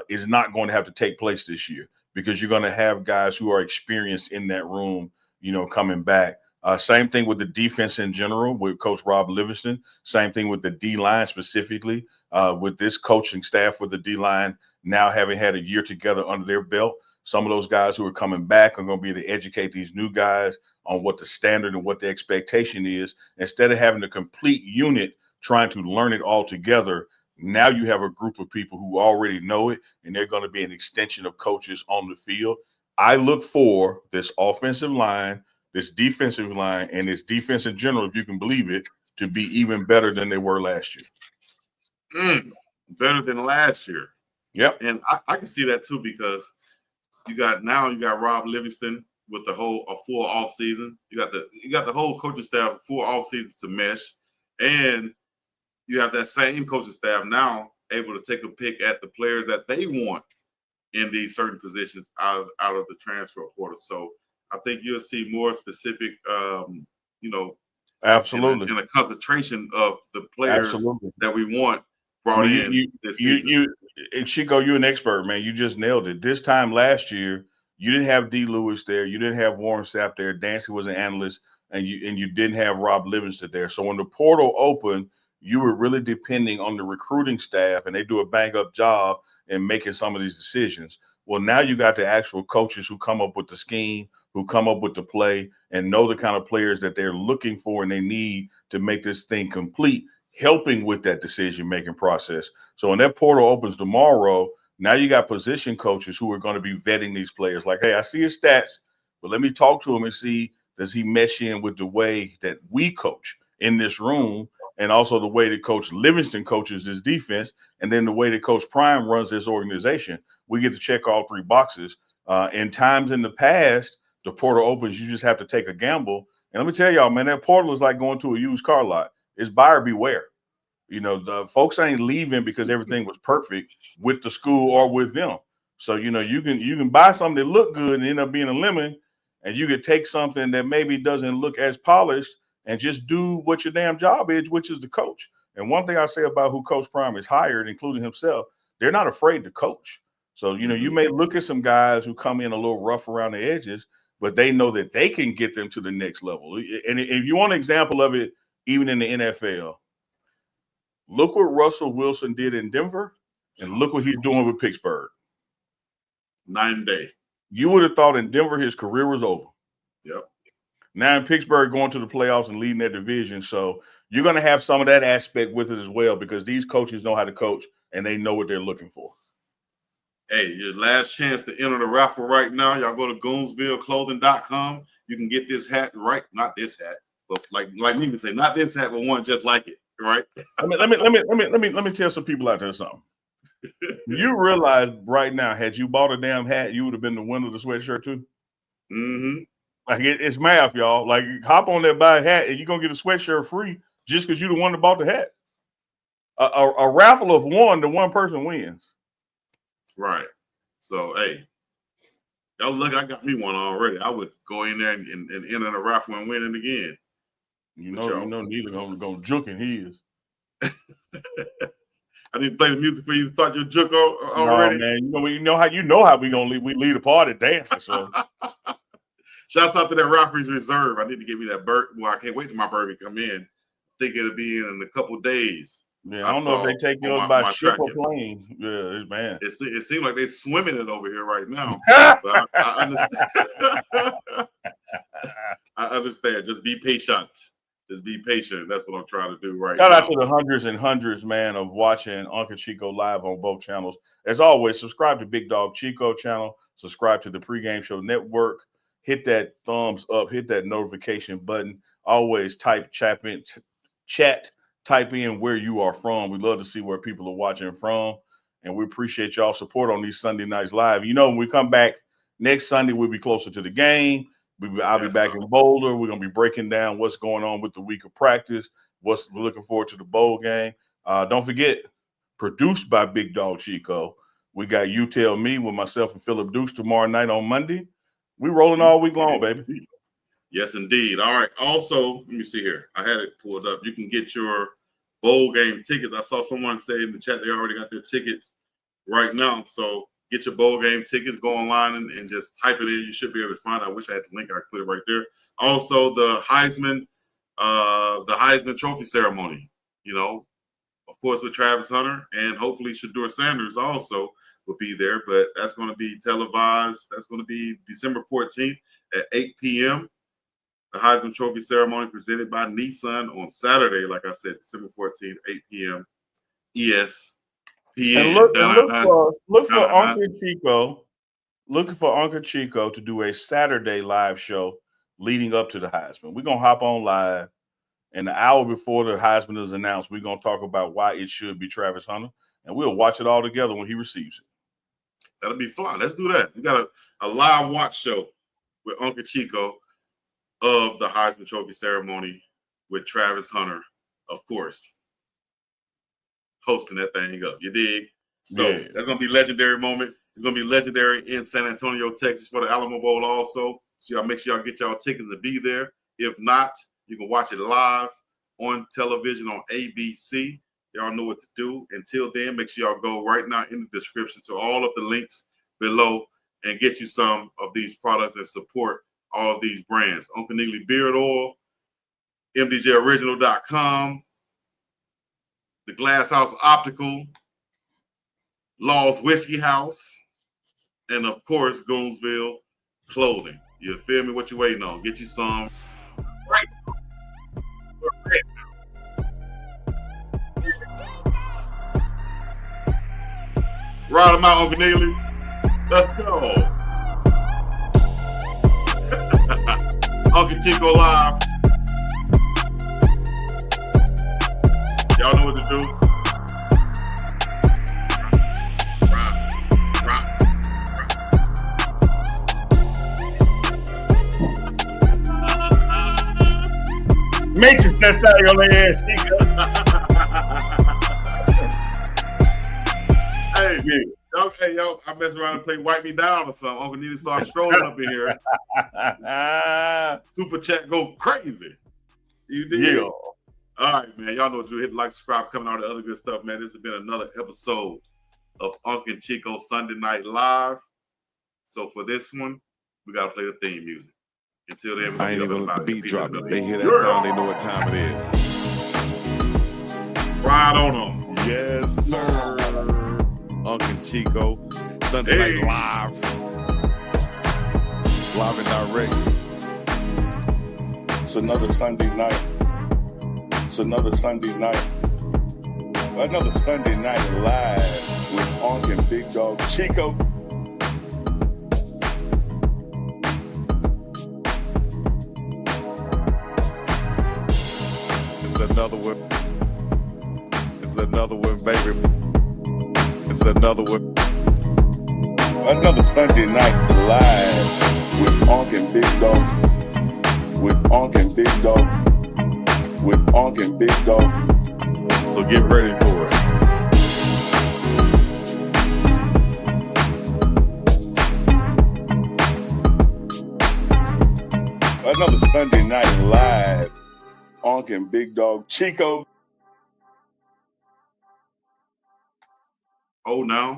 is not going to have to take place this year, because you're going to have guys who are experienced in that room, coming back. Same thing with the defense in general with Coach Rob Livingston. Same thing with the D-line specifically with this coaching staff with the D-line now having had a year together under their belt. Some of those guys who are coming back are going to be able to educate these new guys on what the standard and what the expectation is. Instead of having a complete unit trying to learn it all together, now you have a group of people who already know it, and they're going to be an extension of coaches on the field. I look for this offensive line, this defensive line, and this defense in general, if you can believe it, to be even better than they were last year. Better than last year. Yep. And I can see that too, because you got Rob Livingston with a full off season. You got the whole coaching staff full off season to mesh, and you have that same coaching staff now able to take a pick at the players that they want in these certain positions out of the transfer portal. So I think you'll see more specific, absolutely, in a concentration of the players absolutely that we want brought in this season. Chico, you're an expert, man. You just nailed it. This time last year, you didn't have D. Lewis there. You didn't have Warren Sapp there. Dancy was an analyst, and you didn't have Rob Livingston there. So when the portal opened, you were really depending on the recruiting staff, and they do a bang-up job in making some of these decisions. Well, now you got the actual coaches who come up with the scheme, who come up with the play, and know the kind of players that they're looking for and they need to make this thing complete, helping with that decision-making process. So when that portal opens tomorrow, now you got position coaches who are going to be vetting these players. Like, hey, I see his stats, but let me talk to him and see, does he mesh in with the way that we coach in this room, and also the way that Coach Livingston coaches this defense, and then the way that Coach Prime runs this organization. We get to check all three boxes. In times in the past, the portal opens, you just have to take a gamble. And let me tell y'all, man, that portal is like going to a used car lot. It's buyer beware. The folks ain't leaving because everything was perfect with the school or with them. So, you can buy something that look good and end up being a lemon, and you could take something that maybe doesn't look as polished and just do what your damn job is, which is the coach. And one thing I say about who Coach Prime has hired, including himself, they're not afraid to coach. So, you may look at some guys who come in a little rough around the edges, but they know that they can get them to the next level. And if you want an example of it, even in the NFL, look what Russell Wilson did in Denver, and look what he's doing with Pittsburgh. 9 day. You would have thought in Denver his career was over. Yep. Now in Pittsburgh, going to the playoffs and leading that division. So you're going to have some of that aspect with it as well, because these coaches know how to coach and they know what they're looking for. Hey, your last chance to enter the raffle right now. Y'all go to GoonsvilleClothing.com. You can get this hat, right? Not this hat, but like me can say, not this hat, but one just like it, right? Let me tell some people out there something. You realize right now, had you bought a damn hat, you would have been the winner of the sweatshirt too. Mm-hmm. Like it's math, y'all. Like hop on there, buy a hat, and you're gonna get a sweatshirt free just because you're the one that bought the hat. A raffle of one, the one person wins. Right. So hey, y'all look, I got me one already. I would go in there and enter the raffle and win it again. Neither gonna juke in his. I didn't play the music for you to start your juke already. No, man. You know how we gonna leave. We lead a party dancing. So shouts out to that referee's reserve. I need to get me that bird. Well, I can't wait till my bird come in. I think it'll be in a couple days. Yeah, I don't know if they take yours by ship or plane. Yeah, man. It seems like they're swimming it over here right now. But I understand. I understand. Just be patient. Just be patient. That's what I'm trying to do right Shout now. out to the hundreds and hundreds, man, of watching UNK&CHICO live on both channels. As always, subscribe to Big Dog Chico channel. Subscribe to the Pregame Show Network. Hit that thumbs up. Hit that notification button. Always type type in where you are from. We love to see where people are watching from, and we appreciate y'all support on these Sunday nights live. You know, when we come back next Sunday, we'll be closer to the game. I'll be back in Boulder. We're going to be breaking down what's going on with the week of practice. We're looking forward to the bowl game. Don't forget, produced by Big Dog Chico. We got You Tell Me with myself and Philip Dukes tomorrow night on Monday. We rolling all week long, baby. Yes, indeed. All right. Also, let me see here. I had it pulled up. You can get your bowl game tickets. I saw someone say in the chat they already got their tickets right now. So get your bowl game tickets, go online and just type it in. You should be able to find it. I wish I had the link. I could put it right there. Also, the Heisman Trophy ceremony, you know, of course, with Travis Hunter and hopefully Shedeur Sanders also will be there. But that's going to be televised. That's going to be December 14th at 8 p.m. The Heisman Trophy ceremony presented by Nissan on Saturday, like I said, December 14th, 8 p.m. ESPN. And look for UNK&CHICO. Looking for UNK&CHICO to do a Saturday live show leading up to the Heisman. We're going to hop on live, and the hour before the Heisman is announced, we're going to talk about why it should be Travis Hunter, and we'll watch it all together when he receives it. That'll be fun. Let's do that. We got a live watch show with UNK&CHICO of the Heisman Trophy ceremony with Travis Hunter, of course, hosting that thing up. You dig? So that's going to be a legendary moment. It's going to be legendary in San Antonio, Texas for the Alamo Bowl also. So y'all make sure y'all get y'all tickets to be there. If not, you can watch it live on television on ABC. Y'all know what to do. Until then, make sure y'all go right now in the description to all of the links below and get you some of these products and support all of these brands. Uncle Neely Beard Oil, MDJOriginal.com, The Glass House Optical, Law's Whiskey House, and of course, Goonsville Clothing. You feel me? What you waiting on? Get you some right now. Ride them out, Uncle Neely. Let's go. UNK&CHICO live. Y'all know what to do. Rock. Matrix, that's out your ass, Chico. Hey, yo, I mess around and play Wipe Me Down or something. Uncle Neely start strolling up in here. Super chat go crazy. You did? Yeah. All right, man. Y'all know what to do. Hit like, subscribe, coming all the other good stuff, man. This has been another episode of UNK&CHICO Sunday Night Live. So for this one, we got to play the theme music. Until then, I ain't even let the beat drop. They hear that sound, they know what time it is. Ride on them. Yes, sir. UNK&CHICO Sunday Night Live. Live and direct. It's another Sunday night. Another Sunday night live with UNK&Big Dog Chico. It's another one. It's another one, baby. It's another one. Another Sunday night live with UNK&Big Dog. With UNK&Big Dog. With UNK&Big Dog. So get ready for it. Another Sunday night live. UNK&Big Dog Chico. Oh, now.